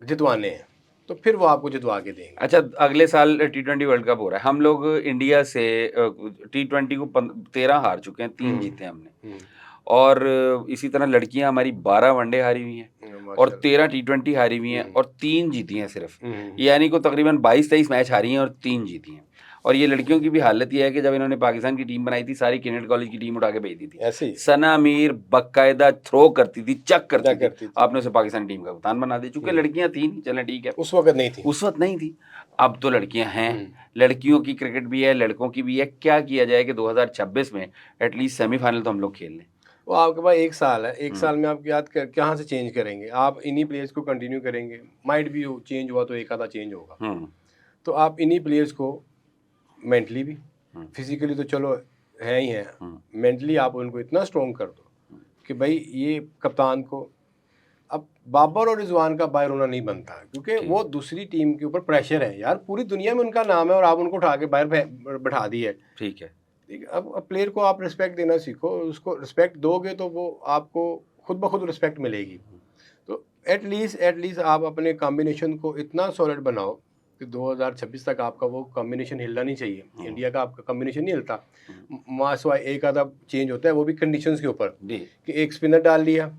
[SPEAKER 2] जितवाने हैं तो फिर वो आपको जितवा के देंगे।
[SPEAKER 1] अच्छा, अगले साल T20 वर्ल्ड कप हो रहा है, हम लोग इंडिया से T20 को 13 हार चुके हैं, 3 जीते हैं हमने। और इसी तरह लड़कियां हमारी 12 वनडे हारी हुई हैं और 13 T20 हारी हुई हैं और 3 जीती हैं सिर्फ, यानी को तकरीबन 22-23 मैच हारी हैं और 3 जीती हैं। और ये लड़कियों की भी हालत ये है कि जब इन्होंने पाकिस्तान की टीम बनाई थी, सारी कैडेट कॉलेज की टीम उठा के भेज दी थी।
[SPEAKER 2] ऐसे ही
[SPEAKER 1] सना मीर बकायदा थ्रो करती थी, चक करती थी, आपने उसे पाकिस्तान टीम का कप्तान बना दी। चूंकि लड़कियां थी नहीं, चलें ठीक है,
[SPEAKER 2] उस वक्त नहीं थी,
[SPEAKER 1] उस वक्त नहीं थी, अब तो लड़कियां हैं, लड़कियों की क्रिकेट भी है, लड़कों की भी है। क्या किया जाए कि 2026 में एटलीस्ट सेमीफाइनल तो हम लोग खेल लें।
[SPEAKER 2] वो आपके पास 1 साल है, 1 साल में आप याद कर कहाँ से चेंज करेंगे? आप इन्हीं प्लेयर्स को कंटिन्यू करेंगे, माइट भी चेंज हुआ तो एक आधा चेंज होगा। तो आप इन्हीं प्लेयर्स को मेंटली भी, फिजिकली तो चलो है ही है, मेंटली आप उनको इतना स्ट्रॉन्ग कर दो कि भाई ये कप्तान को, अब बाबर और रिजवान का बाहर होना नहीं बनता, क्योंकि वो दूसरी टीम के ऊपर प्रेशर है यार, पूरी दुनिया में उनका नाम है और आप उनको उठा के बाहर बैठा दिए।
[SPEAKER 1] ठीक है,
[SPEAKER 2] ठीक है, अब प्लेयर को आप रिस्पेक्ट देना सीखो, उसको रिस्पेक्ट दोगे तो वो आपको खुद ब खुद रिस्पेक्ट मिलेगी। तो एटलीस्ट आप अपने कॉम्बिनेशन को इतना सॉलिड बनाओ कि 2026 तक आपका वो कॉम्बिनेशन हिलना नहीं चाहिए। इंडिया का आपका कॉम्बिनेशन नहीं हिलता, मासवा एक आधा चेंज होता है, वो भी कंडीशंस के ऊपर कि एक स्पिनर डाल लिया,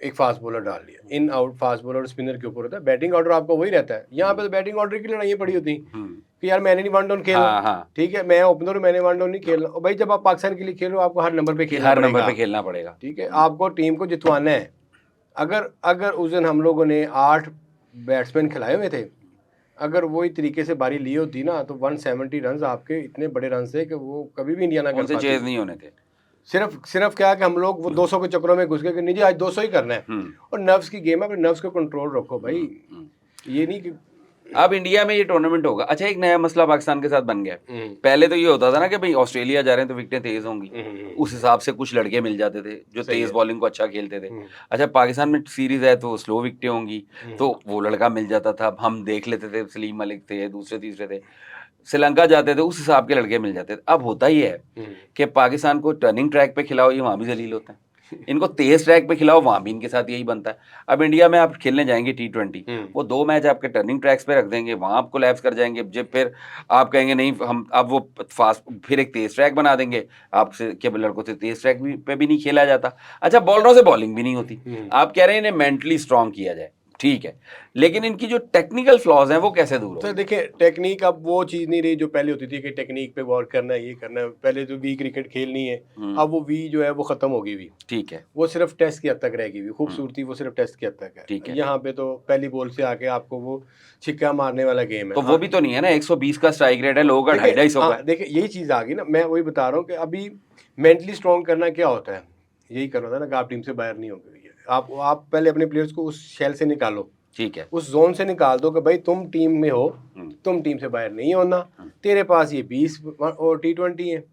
[SPEAKER 2] एक फास्ट बॉलर डाल लिया, इन आउट फास्ट बॉलर और स्पिनर के ऊपर होता है। बैटिंग ऑर्डर आपका वही रहता है। यहाँ पे तो बैटिंग ऑर्डर की लड़ाइयाँ पड़ी होती कि यार मैंने नहीं वन डाउन खेलना, ठीक है, मैं ओपनर हूँ, मैंने वन डाउन नहीं खेलना। और भाई जब आप पाकिस्तान के लिए खेल रहे हो, आपको हर नंबर पे खेलना
[SPEAKER 1] पड़ेगा।
[SPEAKER 2] ठीक है, आपको टीम को जितवाना है। अगर उस दिन हम लोगों ने 8 बैट्समैन खिलाए हुए थे, अगर वही तरीके से बारी ली होती ना, तो 170 रन आपके इतने बड़े रन थे कि वो कभी भी इंडिया ना कर पाती,
[SPEAKER 1] चेज नहीं होने थे।
[SPEAKER 2] सिर्फ क्या कि हम लोग वो 200 के चक्रों में घुस गए कि नहीं जी आज 200 ही करना है। और नर्व्स की गेम है, अपने नर्व्स को कंट्रोल रखो भाई, ये नहीं कि
[SPEAKER 1] अब इंडिया में ये टूर्नामेंट होगा। अच्छा, एक नया मसला पाकिस्तान के साथ बन गया। पहले तो ये होता था ना कि भाई ऑस्ट्रेलिया जा रहे हैं तो विकेटें तेज होंगी, उस हिसाब से कुछ लड़के मिल जाते थे जो तेज बॉलिंग को अच्छा खेलते थे। अच्छा, पाकिस्तान में सीरीज है तो स्लो विकेटें होंगी, तो वो लड़का मिल जाता था, हम देख लेते थे, सलीम मलिक थे, दूसरे तीसरे थे। श्रीलंका जाते थे, उस हिसाब के लड़के मिल जाते थे। अब होता ही है कि पाकिस्तान को टर्निंग ट्रैक पे खिलाओ, ये वहाँ भी जलील होता है, इनको तेज ट्रैक पे खिलाओ, वहाँ भी इनके साथ यही बनता है। अब इंडिया में आप खेलने जाएंगे T20, वो 2 मैच आपके टर्निंग ट्रैक्स पे रख देंगे, वहाँ आपको लैप्स कर जाएंगे। जब फिर आप कहेंगे नहीं हम, अब वो फास्ट फिर एक तेज ट्रैक बना देंगे आपसे, के लड़कों से तेज ट्रैक पे भी नहीं खेला जाता। अच्छा, बॉलरों से बॉलिंग भी नहीं होती। आप कह रहे हैं इन्हें मेंटली स्ट्रॉन्ग किया जाए, ठीक है, लेकिन इनकी जो टेक्निकल फ्लॉज हैं वो कैसे दूर
[SPEAKER 2] होंगे? देखिए, टेक्निक अब वो चीज़ नहीं रही जो पहले होती थी कि टेक्निक पे वर्क करना है, ये करना है। पहले तो वी क्रिकेट खेलनी है, अब वो वी जो है वो खत्म हो गई हुई, ठीक है, वो सिर्फ टेस्ट की हद तक रह गई। खूबसूरती वो सिर्फ टेस्ट की हद तक है, ठीक है। यहाँ पे तो पहली बॉल से आके आपको वो छिक्का मारने वाला गेम है, तो वो भी तो नहीं है ना। 120 का स्ट्राइक रेट है, लोगों का 250 का। देखिए, यही चीज़ आ गई ना, मैं वही बता रहा हूँ कि अभी मेंटली स्ट्रॉन्ग करना क्या होता है, यही करना था ना कि आप टीम से बाहर नहीं हो गई। आप पहले अपने प्लेयर्स को उस शेल से निकालो, ठीक है, उस जोन से निकाल दो कि भाई तुम टीम में हो, तुम टीम से बाहर नहीं होना। तेरे पास ये 20 और T20 है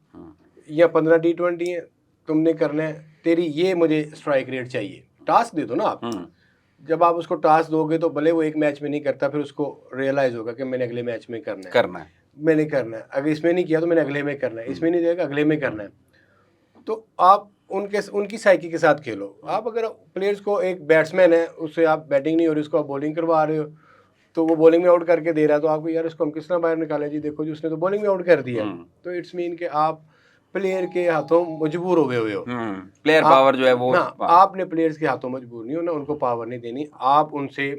[SPEAKER 2] या 15 T20 है, तुमने करना है, तेरी ये मुझे स्ट्राइक रेट चाहिए। टास्क दे दो ना आप। जब आप उसको टास्क दोगे तो भले वो एक मैच में नहीं करता, फिर उसको रियलाइज होगा कि मैंने अगले मैच में करना है, मैंने करना है। अगर इसमें नहीं किया तो मैंने अगले में करना है, इसमें नहीं देगा अगले में करना है। तो आप उनकी साइकी के साथ खेलो। आप अगर प्लेयर्स को, एक बैट्समैन है उससे आप बैटिंग नहीं हो रही, उसको आप बॉलिंग करवा रहे हो, तो वो बॉलिंग में आउट करके दे रहा है, तो आपको यार इसको हम किस तरह बाहर निकालें जी, देखो जी उसने तो बॉलिंग में आउट कर दिया। तो इट्स मीन कि आप प्लेयर के हाथों मजबूर हो गए हो। प्लेयर पावर जो है वो आपने प्लेयर्स के हाथों मजबूर नहीं होना, उनको पावर नहीं देनी। आप उनसे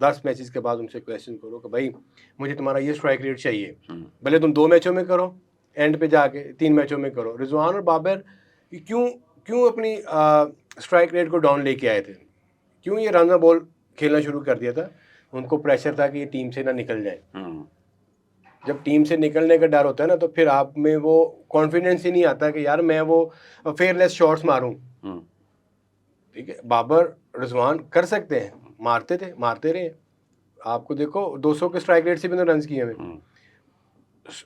[SPEAKER 2] 10 मैचेस के बाद उनसे क्वेश्चन करो कि भाई मुझे तुम्हारा ये स्ट्राइक रेट चाहिए, भले तुम 2 मैचों में करो, एंड पे जाके 3 मैचों में करो। रिजवान और बाबर क्यों अपनी स्ट्राइक रेट को डाउन लेके आए थे, क्यों ये रन बॉल खेलना शुरू कर दिया था? उनको प्रेशर था कि ये टीम से ना निकल जाए। जब टीम से निकलने का डर होता है ना, तो फिर आप में वो कॉन्फिडेंस ही नहीं आता कि यार मैं वो फेयरलेस शॉट्स मारूं। ठीक है, बाबर रिजवान कर सकते हैं, मारते थे, मारते रहे। आपको देखो 200 के स्ट्राइक रेट से भी रन किए हुए।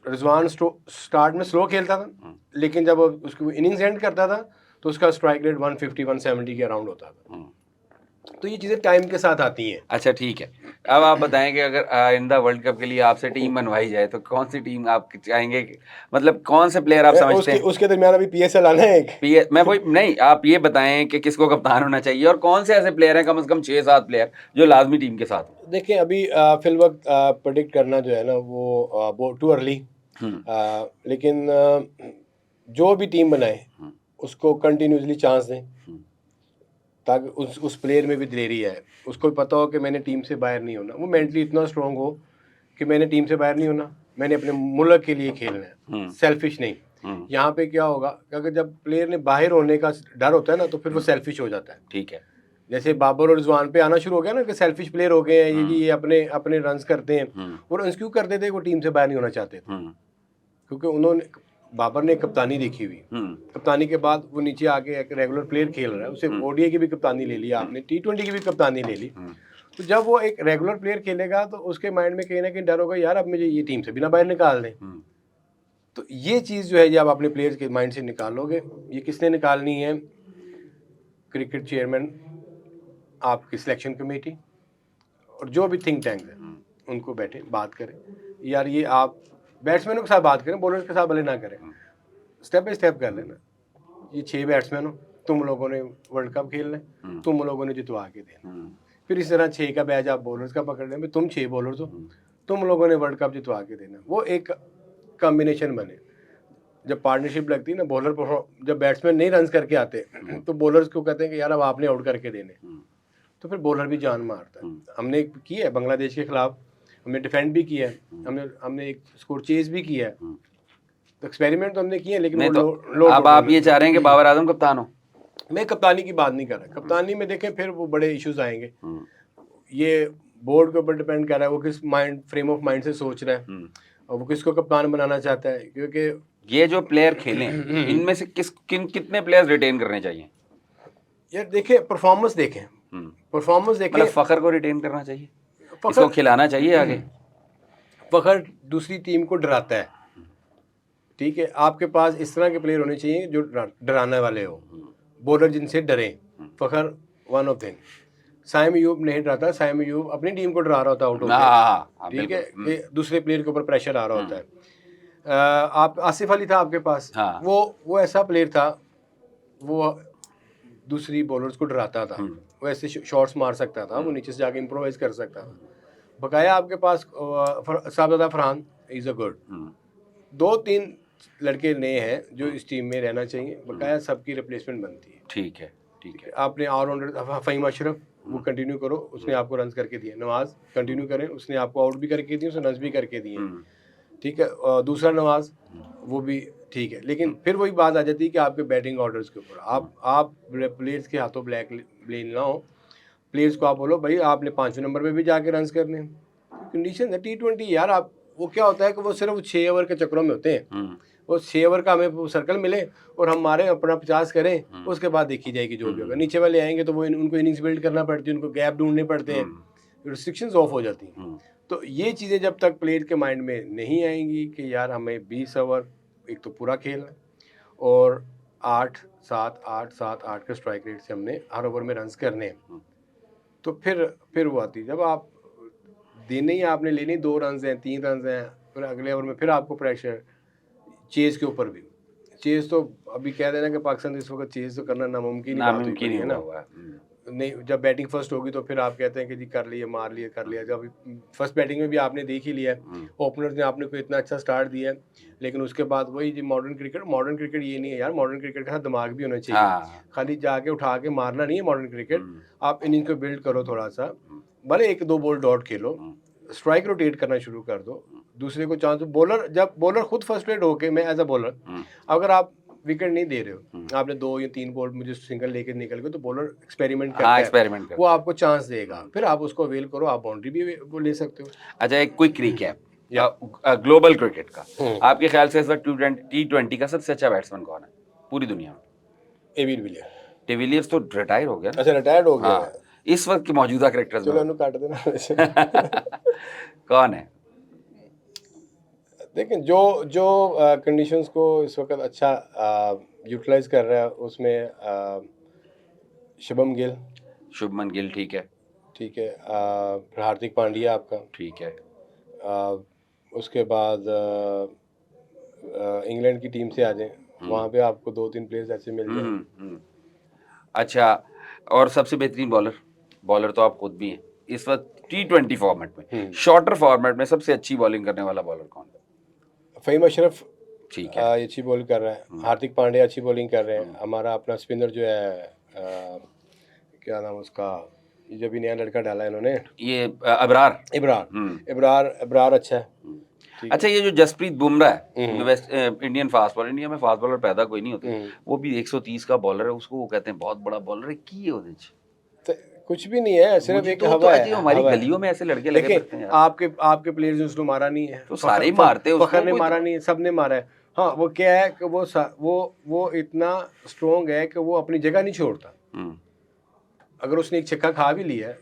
[SPEAKER 2] रिजवान स्टार्ट में स्लो खेलता था, लेकिन जब उसकी इनिंग्स एंड करता था तो उसका स्ट्राइक रेट 150 170 के अराउंड होता था। तो ये चीज़ें टाइम के साथ आती हैं। अच्छा, ठीक है,
[SPEAKER 1] अब आप बताएं कि अगर आइंदा वर्ल्ड कप के लिए आपसे टीम बनवाई जाए तो कौन सी टीम आप चाहेंगे मतलब कौन से प्लेयर आप समझते
[SPEAKER 2] उसके
[SPEAKER 1] हैं?
[SPEAKER 2] उसके दरमियान अभी पीएसएल आना है एक।
[SPEAKER 1] पीए मैं वही नहीं, आप ये बताएं कि किसको कप्तान होना चाहिए और कौन से ऐसे प्लेयर हैं, कम से कम 6-7 प्लेयर जो लाजमी टीम के साथ हों?
[SPEAKER 2] देखिए अभी फिल वक्त प्रेडिक्ट करना जो है ना वो टू अर्ली। लेकिन जो भी टीम बनाए उसको कंटिन्यूसली चांस दें ताकि उस प्लेयर में भी दिलेरी है। उसको भी पता हो कि मैंने टीम से बाहर नहीं होना, वो मेंटली इतना स्ट्रांग हो कि मैंने टीम से बाहर नहीं होना, मैंने अपने मुल्क के लिए खेलना है, सेल्फिश नहीं। यहाँ पे क्या होगा कि अगर जब प्लेयर ने बाहर होने का डर होता है ना तो फिर वो सेल्फिश हो जाता है।
[SPEAKER 1] ठीक है।
[SPEAKER 2] जैसे बाबर और रिजवान पे आना शुरू हो गया ना कि सेल्फिश प्लेयर हो गए हैं, ये जी ये अपने अपने रन्स करते हैं। और रन्स क्यों करते थे? वो टीम से बाहर नहीं होना चाहते थे, क्योंकि उन्होंने बाबर ने कप्तानी देखी हुई। कप्तानी के बाद वो नीचे आके एक रेगुलर प्लेयर खेल रहा है, उसे ओडीआई की भी कप्तानी ले लिया आपने, टी20 की भी कप्तानी ले ली। तो जब वो एक रेगुलर प्लेयर खेलेगा तो उसके माइंड में कहीं ना कहीं डर होगा, यार अब मुझे ये टीम से भी ना बाहर निकाल दें। तो ये चीज़ जो है जब अपने प्लेयर्स के माइंड से निकालोगे, ये किसने निकालनी है? क्रिकेट चेयरमैन, आपकी सिलेक्शन कमेटी और जो भी थिंक टैंक है उनको बैठे बात करें, यार ये आप बैट्समैनों के साथ बात करें, बॉलर्स के साथ भले ना करें, स्टेप बाय स्टेप कर लेना। ये 6 बैट्समैन हो, तुम लोगों ने वर्ल्ड कप खेलना है, तुम लोगों ने जितवा के देना। फिर इस तरह 6 का बैच आप बॉलर्स का पकड़ लें, तुम 6 बॉलर्स हो, तुम लोगों ने वर्ल्ड कप जितवा के देना। वो एक कॉम्बिनेशन बने। जब पार्टनरशिप लगती है ना, बॉलर जब बैट्समैन नहीं रन करके आते तो बॉलर्स को कहते हैं कि यार अब आपने आउट करके देने, तो फिर बॉलर भी जान मारता है। हमने की है बांग्लादेश के खिलाफ, हमने डिफेंड भी किया है, हमने एक स्कोर चेज भी किया है, तो एक्सपेरिमेंट तो हमने किए हैं। लेकिन
[SPEAKER 1] नहीं
[SPEAKER 2] वो
[SPEAKER 1] तो अब आप ये चाह रहे हैं कि बाबर आजम कप्तान हो?
[SPEAKER 2] मैं कप्तानी की बात नहीं कर रहा। कप्तानी में देखें फिर वो बड़े इश्यूज आएंगे। ये बोर्ड के ऊपर डिपेंड कर रहा है, वो किस माइंड फ्रेम ऑफ माइंड से सोच रहा है और वो किसको कप्तान बनाना चाहता है। क्योंकि
[SPEAKER 1] ये जो प्लेयर खेलें इनमें से कितने प्लेयर्स रिटेन करने चाहिए?
[SPEAKER 2] यार देखें, परफॉर्मेंस देखें, परफॉर्मेंस देखें।
[SPEAKER 1] मतलब फखर को रिटेन करना चाहिए, इसको खिलाना चाहिए आगे।
[SPEAKER 2] फखर दूसरी टीम को डराता है, ठीक है। आपके पास इस तरह के प्लेयर होने चाहिए जो डराने वाले हो, बॉलर जिनसे डरें। Fakhar one of thing. Saim Ayub नहीं डराता, साइम अयूब अपनी टीम को डरा रहा होता आउट होकर, ठीक है, कि दूसरे प्लेयर के ऊपर प्रेशर आ रहा होता है। आप आसिफ अली था आपके पास, वो ऐसा प्लेयर था, वो दूसरी बॉलर्स को डराता था, वो ऐसे शॉट्स मार सकता था, वो नीचे से जाके इम्प्रोवाइज कर सकता था। बकाया आपके पास साबदा फरहान इज़ अ गुड। 2-3 लड़के नए हैं जो इस टीम में रहना चाहिए, बकाया सबकी रिप्लेसमेंट बनती है।
[SPEAKER 1] ठीक है, ठीक है।
[SPEAKER 2] आपने ऑलराउंडर फ़हीम अशरफ, वो कंटिन्यू करो, उसने आपको रन करके दिए। नवाज कंटिन्यू करें, उसने आपको आउट भी करके दिए, उसने रन भी करके दिए, ठीक है। दूसरा नवाज, वो भी ठीक है। लेकिन फिर वही बात आ जाती है कि आपके बैटिंग ऑर्डर्स के ऊपर आप प्लेयर्स के हाथों ब्लैक ब्लेम ना हो। प्लेयर्स को आप बोलो भाई आपने 5वें नंबर पे भी जाके रन करने हैं। कंडीशन है टी20 यार। आप वो क्या होता है कि वो सिर्फ 6 ओवर के चक्करों में होते हैं। वो 6 ओवर का हमें सर्कल मिले और हम मारे अपना 50 करें, उसके बाद देखी जाएगी जो भी होगा। नीचे वाले आएंगे तो वो उनको इनिंग्स बिल्ड करना पड़ती है, उनको गैप ढूंढने पड़ते हैं, रिस्ट्रिक्शंस ऑफ हो जाती हैं। तो ये चीज़ें जब तक प्लेयर के माइंड में नहीं आएंगी कि यार हमें 20 ओवर एक तो पूरा खेलना है और 8-7 के स्ट्राइक रेट से हमने हर ओवर में रन्स करने हैं, तो फिर वो आती है जब आप देने ही आपने लेने 2 रन हैं, 3 रन हैं, फिर अगले ओवर में फिर आपको प्रेशर चेज़ के ऊपर भी। चेज़ तो अभी कह देना कि पाकिस्तान इस वक्त चेज़ तो करना नामुमकिन ही बात हुई है ना। नहीं, जब बैटिंग फर्स्ट होगी तो फिर आप कहते हैं कि जी कर लिया, मार लिया, कर लिया। जब फर्स्ट बैटिंग में भी आपने देख ही लिया, ओपनर्स ने आपने को इतना अच्छा स्टार्ट दिया है, लेकिन उसके बाद वही जी मॉडर्न क्रिकेट ये नहीं है यार। मॉडर्न क्रिकेट का दिमाग भी होना चाहिए, खाली जाके उठा के मारना नहीं है मॉडर्न क्रिकेट। आप इनिंग को बिल्ड करो थोड़ा सा, भले 1-2 बॉल डॉट खेलो, स्ट्राइक रोटेट करना शुरू कर दो, दूसरे को चांस। बॉलर जब बॉलर खुद फर्स्ट्रेट होके, मैं एज अ बॉलर, अगर आप विकेट नहीं दे रहे हो, आपने 2 या 3 बॉल मुझे सिंगल लेके निकल गए, तो बॉलर एक्सपेरिमेंट करता है, वो आपको चांस देगा, फिर आप उसको अवेल करो, आप बाउंड्री भी वो ले सकते हो।
[SPEAKER 1] अच्छा, एक क्विक रिकैप ग्लोबल क्रिकेट का, आपके ख्याल से इस वक्त टी20 का सबसे अच्छा बैट्समैन कौन है पूरी दुनिया में?
[SPEAKER 2] AB de Villiers.
[SPEAKER 1] डिविलियर्स तो रिटायर हो गया।
[SPEAKER 2] अच्छा, रिटायर्ड हो गया।
[SPEAKER 1] इस वक्त के मौजूदा क्रिकेटर्स में
[SPEAKER 2] चलो काट देना
[SPEAKER 1] कौन है?
[SPEAKER 2] देखें, जो कंडीशंस को इस वक्त अच्छा यूटिलाइज कर रहा है, उसमें शुभमन गिल।
[SPEAKER 1] ठीक है।
[SPEAKER 2] ठीक है, फिर हार्दिक पांड्या आपका,
[SPEAKER 1] ठीक है।
[SPEAKER 2] उसके बाद इंग्लैंड की टीम से आ जाएं, वहाँ पे आपको 2-3 प्लेयर्स ऐसे मिल जाएंगे।
[SPEAKER 1] अच्छा, और सबसे बेहतरीन बॉलर? बॉलर तो आप खुद भी हैं इस वक्त T20 फॉर्मेट में, शॉर्टर फॉर्मेट में सबसे अच्छी बॉलिंग करने वाला बॉलर कौन है?
[SPEAKER 2] फ़हीम अशरफ
[SPEAKER 1] ठीक है।
[SPEAKER 2] अच्छी बॉलिंग कर रहा है, हार्दिक पांड्या अच्छी बॉलिंग कर रहे हैं, हमारा अपना स्पिनर जो है क्या नाम उसका, ये जो भी नया लड़का डाला है इन्होंने,
[SPEAKER 1] ये अबरार।
[SPEAKER 2] इब्रार अच्छा है।
[SPEAKER 1] अच्छा, ये जो जसप्रीत बुमराह है, West Indian fast bowler, India में फास्ट बॉलर पैदा कोई नहीं होते, वो भी 130 का बॉलर है, उसको वो कहते हैं बहुत बड़ा बॉलर है, की है ਉਹਦੇ 'ਚ?
[SPEAKER 2] तो कुछ भी नहीं है, सिर्फ एक
[SPEAKER 1] तो
[SPEAKER 2] हवा है,
[SPEAKER 1] हमारी
[SPEAKER 2] हवा है।
[SPEAKER 1] गलियों में ऐसे लड़के लगे फिरते हैं यार।
[SPEAKER 2] आपके प्लेयर्स ने उसको मारा नहीं है,
[SPEAKER 1] तो सारे ही मारते हैं उसको,
[SPEAKER 2] फखर ने
[SPEAKER 1] कोई
[SPEAKER 2] मारा
[SPEAKER 1] तो-
[SPEAKER 2] नहीं है, सबने मारा है। हाँ, वो क्या है कि वो इतना स्ट्रोंग है कि वो अपनी जगह नहीं छोड़ता।
[SPEAKER 1] हम्म,
[SPEAKER 2] अगर उसने एक छक्का खा भी लिया है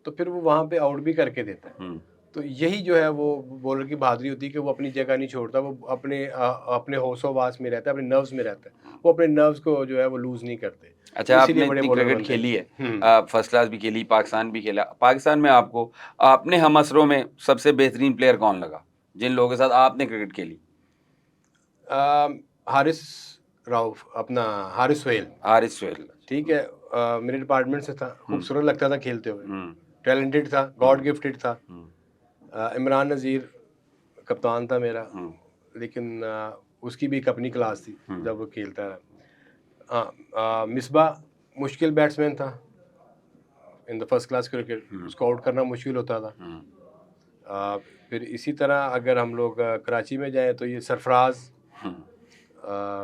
[SPEAKER 2] तो फिर वो वहाँ पे आउट भी करके देता है।
[SPEAKER 1] हम्म।
[SPEAKER 2] तो यही जो है वो बॉलर की बहादुरी होती है कि वो अपनी जगह नहीं छोड़ता, वो अपने होशोवास में रहता है, अपने नर्व्स में रहता है, वो अपने नर्व्स को जो है वो लूज नहीं करते।
[SPEAKER 1] अच्छा,
[SPEAKER 2] इसीलिए
[SPEAKER 1] आपने
[SPEAKER 2] बड़े
[SPEAKER 1] इतनी
[SPEAKER 2] बॉलर
[SPEAKER 1] क्रिकेट
[SPEAKER 2] बनते हैं।
[SPEAKER 1] खेली है, फर्स्ट क्लास भी खेली, पाकिस्तान भी खेला, पाकिस्तान में आपको अपने हमअसरों में सबसे बेहतरीन प्लेयर कौन लगा जिन लोगों के साथ आपने क्रिकेट खेली?
[SPEAKER 2] हारिस राउफ, अपना हारिस सोहेल,
[SPEAKER 1] हारिस सोहेल।
[SPEAKER 2] ठीक है, मेरे डिपार्टमेंट से था, खूबसूरत लगता था खेलते हुए,
[SPEAKER 1] हम्म,
[SPEAKER 2] टैलेंटेड था, गॉड गिफ्टेड था। इमरान नज़ीर कप्तान था मेरा, लेकिन उसकी भी एक अपनी क्लास थी जब वो खेलता रहा। मिसबा मुश्किल बैट्समैन था in the first class cricket, उसको आउट करना मुश्किल होता था। फिर इसी तरह अगर हम लोग कराची में जाएं तो ये सरफराज,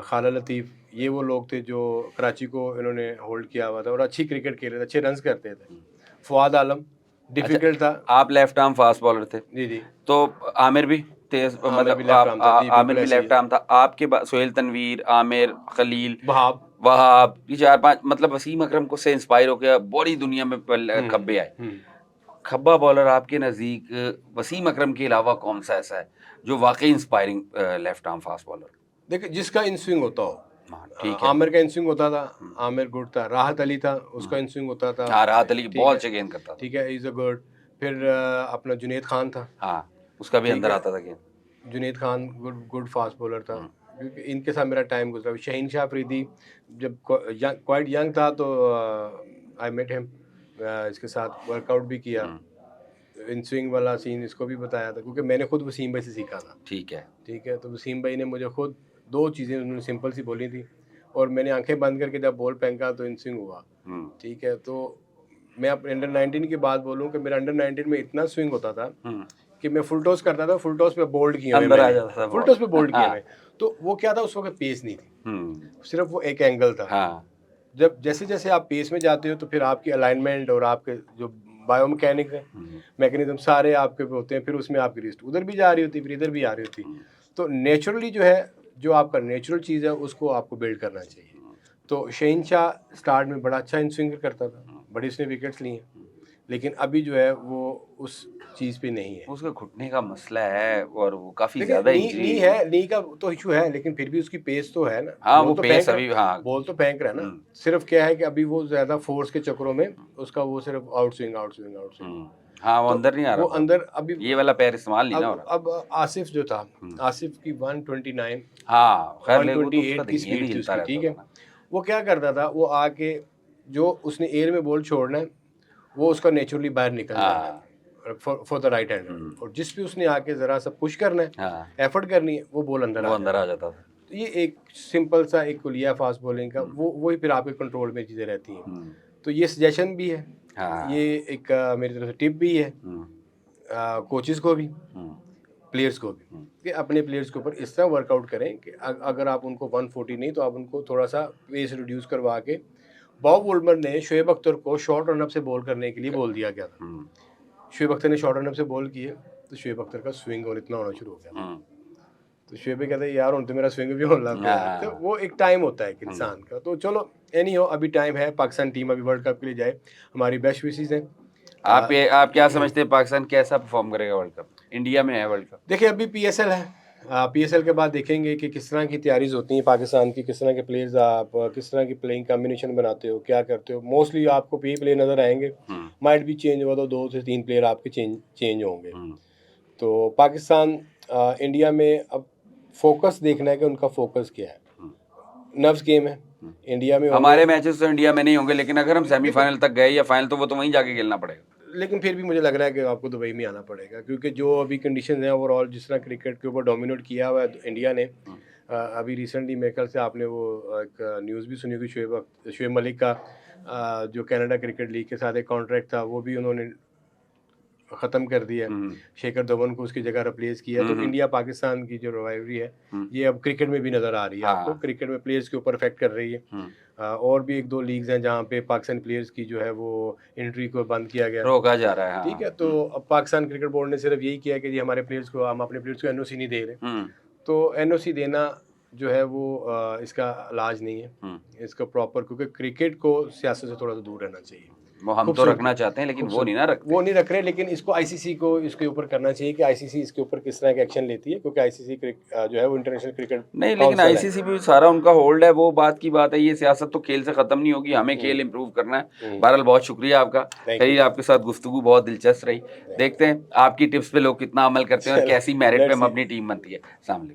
[SPEAKER 2] खाला लतीफ़, ये वो लोग थे जो कराची को इन्होंने होल्ड किया हुआ था और अच्छी क्रिकेट खेले थे, अच्छे रन्स करते थे। फुआद आलम डिफिकल्ट था।
[SPEAKER 1] आप लेफ्ट आर्म फास्ट बॉलर थे,
[SPEAKER 2] जी जी,
[SPEAKER 1] तो आमिर भी तेज,
[SPEAKER 2] आमिर
[SPEAKER 1] मतलब
[SPEAKER 2] भी लेफ्ट आर्म था जी,
[SPEAKER 1] आमिर
[SPEAKER 2] बिल्कुल
[SPEAKER 1] भी
[SPEAKER 2] ऐसे ही
[SPEAKER 1] लेफ्ट
[SPEAKER 2] है।
[SPEAKER 1] आर्म था आपके बाद, सोहेल तनवीर, आमिर, खलील,
[SPEAKER 2] वहाब,
[SPEAKER 1] वहाब, ये 4-5, मतलब वसीम अकरम को से इंस्पायर होकर बड़ी दुनिया में खब्बे आए। खब्बा बॉलर आपके नज़दीक वसीम अकरम के अलावा कौन सा ऐसा है जो वाकई inspiring left arm fast bowler?
[SPEAKER 2] देखिए जिसका इन स्विंग होता हो,
[SPEAKER 1] हाँ, ठीक है।
[SPEAKER 2] आमिर का इन स्विंग होता था, आमिर गुड था। राहत अली था, उसका इन स्विंग होता था।
[SPEAKER 1] हाँ, राहत अली
[SPEAKER 2] ठीक
[SPEAKER 1] बहुत
[SPEAKER 2] है,
[SPEAKER 1] अच्छे गेंद करता था।
[SPEAKER 2] ठीक है, इज अ गुड। फिर अपना जुनैद खान था।
[SPEAKER 1] हाँ, उसका भी
[SPEAKER 2] ठीक
[SPEAKER 1] अंदर
[SPEAKER 2] है,
[SPEAKER 1] आई था गेंद।
[SPEAKER 2] Junaid Khan good fast bowler था, क्योंकि इनके साथ मेरा टाइम गुजरा। शहीन शाह अफरीदी जब क्वाइट यंग था तो आई मेट हिम, इसके साथ वर्कआउट भी किया। इन स्विंग वाला सीन इसको भी बताया था, क्योंकि मैंने खुद वसीम भाई से सीखा था।
[SPEAKER 1] ठीक है।
[SPEAKER 2] ठीक है, तो वसीम भाई ने मुझे खुद 2 चीज़ें उन्होंने सिंपल सी बोली थी, और मैंने आंखें बंद करके जब बॉल फेंका तो इन स्विंग हुआ। ठीक है, तो मैं अपने अंडर 19 की बात बोलूँ कि मेरा अंडर 19 में इतना स्विंग होता था कि मैं फुल टॉस करता था, फुल टॉस पे बोल्ड किए हुए
[SPEAKER 1] अंदर आ
[SPEAKER 2] मैंने,
[SPEAKER 1] जाता था
[SPEAKER 2] फुल
[SPEAKER 1] बॉल।
[SPEAKER 2] टॉस पे बोल्ड किए
[SPEAKER 1] हाँ।
[SPEAKER 2] हुए। तो वो क्या था, उस वक्त पेस नहीं थी, सिर्फ वो एक एंगल था।
[SPEAKER 1] हाँ,
[SPEAKER 2] जब जैसे जैसे आप पेस में जाते हो तो फिर आपकी अलाइनमेंट और आपके जो बायोमैकेनिक है, मैकेनिज्म सारे आपके पे होते हैं, फिर उसमें आपकी रिस्ट उधर भी जा रही होती, फिर इधर भी आ रही होती। तो नेचुरली जो है, जो आपका नेचुरल चीज़ है उसको आपको बिल्ड करना चाहिए। तो शहीन शाह स्टार्ट में बड़ा अच्छा इन स्विंग करता था, बड़ी उसने विकेट्स ली हैं, लेकिन अभी जो है वो उस चीज़ पे नहीं है।
[SPEAKER 1] उसका घुटने का मसला है और वो काफी
[SPEAKER 2] देखिए
[SPEAKER 1] ज्यादा
[SPEAKER 2] नी
[SPEAKER 1] इंजरी।
[SPEAKER 2] नी है, नी का तो इशू है, लेकिन फिर भी उसकी पेस तो है ना,
[SPEAKER 1] हाँ,
[SPEAKER 2] बॉल
[SPEAKER 1] वो
[SPEAKER 2] तो
[SPEAKER 1] पेस
[SPEAKER 2] फेंक
[SPEAKER 1] अभी,
[SPEAKER 2] रहा,
[SPEAKER 1] हाँ।
[SPEAKER 2] बॉल तो फेंक रहा है ना। सिर्फ क्या है कि अभी वो ज्यादा फोर्स के चक्करों में उसका वो सिर्फ out swing out swing out swing,
[SPEAKER 1] हाँ, वो
[SPEAKER 2] तो
[SPEAKER 1] अंदर नहीं आ
[SPEAKER 2] वो
[SPEAKER 1] रहा था,
[SPEAKER 2] अंदर अभी
[SPEAKER 1] ये वाला पैर इस्तेमाल नहीं ना हो रहा।
[SPEAKER 2] अब आसिफ जो था, आसिफ की 129
[SPEAKER 1] हाँ, खैर ले वो तो उसका
[SPEAKER 2] 128 की
[SPEAKER 1] गेंद ही
[SPEAKER 2] स्पीड थी
[SPEAKER 1] हिलता
[SPEAKER 2] उसकी।
[SPEAKER 1] रहता
[SPEAKER 2] ठीक
[SPEAKER 1] था
[SPEAKER 2] है,
[SPEAKER 1] ना।
[SPEAKER 2] वो क्या करता था, वो आके जो उसने एयर में बॉल छोड़ना है वो उसका नेचुरली बाहर निकल जाना है फॉर द राइट हैंड, और जिस भी उसने आके ज़रा सा पुश करना है,
[SPEAKER 1] हाँ,
[SPEAKER 2] एफर्ट करनी है, वो बॉल अंदर
[SPEAKER 1] वो
[SPEAKER 2] आ
[SPEAKER 1] अंदर
[SPEAKER 2] जाता
[SPEAKER 1] आ
[SPEAKER 2] है।
[SPEAKER 1] जाता था।
[SPEAKER 2] तो ये एक सिंपल सा एक कुलिया फास्ट बॉलिंग का, वो वही फिर आपके कंट्रोल में चीज़ें रहती हैं। तो ये सजेशन भी है,
[SPEAKER 1] हाँ।
[SPEAKER 2] ये एक मेरी तरफ से टिप भी है कोचेज़ को भी, प्लेयर्स को भी, कि अपने प्लेयर्स के ऊपर इस तरह वर्कआउट करें कि अगर आप उनको 140 नहीं तो आप उनको थोड़ा सा पेस रिड्यूस करवा के। बॉब वुलमर ने शोएब अख्तर को शॉर्ट रनअप से बॉल करने के लिए बोल दिया गया था। शोएब अख्तर ने शॉर्ट रनअप से बॉल किए तो शोएब अख्तर का स्विंग और इतना होना शुरू हो गया, तो शोएब भी कहते हैं यार उन तो मेरा स्विंग भी होने लग गया। तो वो एक टाइम होता है एक इंसान का। तो चलो एनी हो, अभी टाइम है, पाकिस्तान टीम अभी वर्ल्ड कप के लिए जाए, हमारी बेस्ट विशेज़ हैं।
[SPEAKER 1] आप क्या समझते हैं, पाकिस्तान कैसा परफॉर्म करेगा वर्ल्ड कप? इंडिया में है वर्ल्ड कप।
[SPEAKER 2] देखिए अभी PSL है, पीएसएल के बाद देखेंगे कि किस तरह की तैयारीज होती हैं पाकिस्तान की, किस तरह के प्लेयर्स आप किस तरह की प्लेइंग कॉम्बिनेशन बनाते हो, क्या करते हो। मोस्टली आपको यही प्लेयर नज़र आएंगे, माइट भी चेंज हुआ तो 2 से 3 प्लेयर आपके चेंज होंगे। तो पाकिस्तान इंडिया में अब फोकस देखना है कि उनका फोकस क्या है। नर्व्स गेम है इंडिया में,
[SPEAKER 1] हमारे मैचेस तो इंडिया में नहीं होंगे, लेकिन अगर हम सेमीफाइनल तक गए या फाइनल तो वो तो वहीं जाके खेलना पड़ेगा।
[SPEAKER 2] लेकिन फिर भी मुझे लग रहा है कि आपको दुबई में आना पड़ेगा, क्योंकि जो अभी कंडीशन है ओवरऑल, जिस तरह क्रिकेट के ऊपर डोमिनेट किया हुआ है इंडिया ने। अभी रिसेंटली मेरे ख्याल से आपने वो एक न्यूज़ भी सुनी होगी, शुएब मलिक का जो कनाडा क्रिकेट लीग के साथ एक कॉन्ट्रैक्ट था वो भी उन्होंने ख़त्म कर दिया है। शेखर धवन को उसकी जगह रिप्लेस किया। तो इंडिया पाकिस्तान की जो रिवाइवरी है ये अब क्रिकेट में भी नज़र आ रही है आपको, क्रिकेट में प्लेयर्स के ऊपर इफेक्ट कर रही है। और भी 1-2 लीग्स हैं जहाँ पे पाकिस्तानी प्लेयर्स की जो है वो एंट्री को बंद किया गया,
[SPEAKER 1] रोका जा रहा है।
[SPEAKER 2] ठीक है। तो अब पाकिस्तान क्रिकेट बोर्ड ने सिर्फ यही किया कि जी हमारे प्लेयर्स को, हम अपने प्लेयर्स को एनओसी नहीं दे रहे। तो एनओसी देना जो है वो इसका इलाज नहीं है, इसका प्रॉपर, क्योंकि क्रिकेट को सियासत से थोड़ा सा दूर रहना चाहिए।
[SPEAKER 1] वो हम तो रखना चाहते हैं, लेकिन वो नहीं ना रखते।
[SPEAKER 2] वो नहीं रख रहे, लेकिन इसको आईसीसी को इसके ऊपर करना चाहिए कि आईसीसी इसके ऊपर किस तरह का एक्शन लेती है, क्योंकि आईसीसी जो है वो इंटरनेशनल क्रिकेट
[SPEAKER 1] नहीं, लेकिन आईसीसी भी सारा उनका होल्ड है, वो बात की बात है। ये सियासत तो खेल से खत्म नहीं होगी, हमें खेल इंप्रूव करना है। बहरहाल बहुत शुक्रिया आपका, कहीं आपके साथ गुफ्तगू बहुत दिलचस्प रही। देखते हैं आपकी टिप्स पे लोग कितना अमल करते हैं और कैसी मेरिट पे हम अपनी टीम बनती है। अस्सलाम वालेकुम।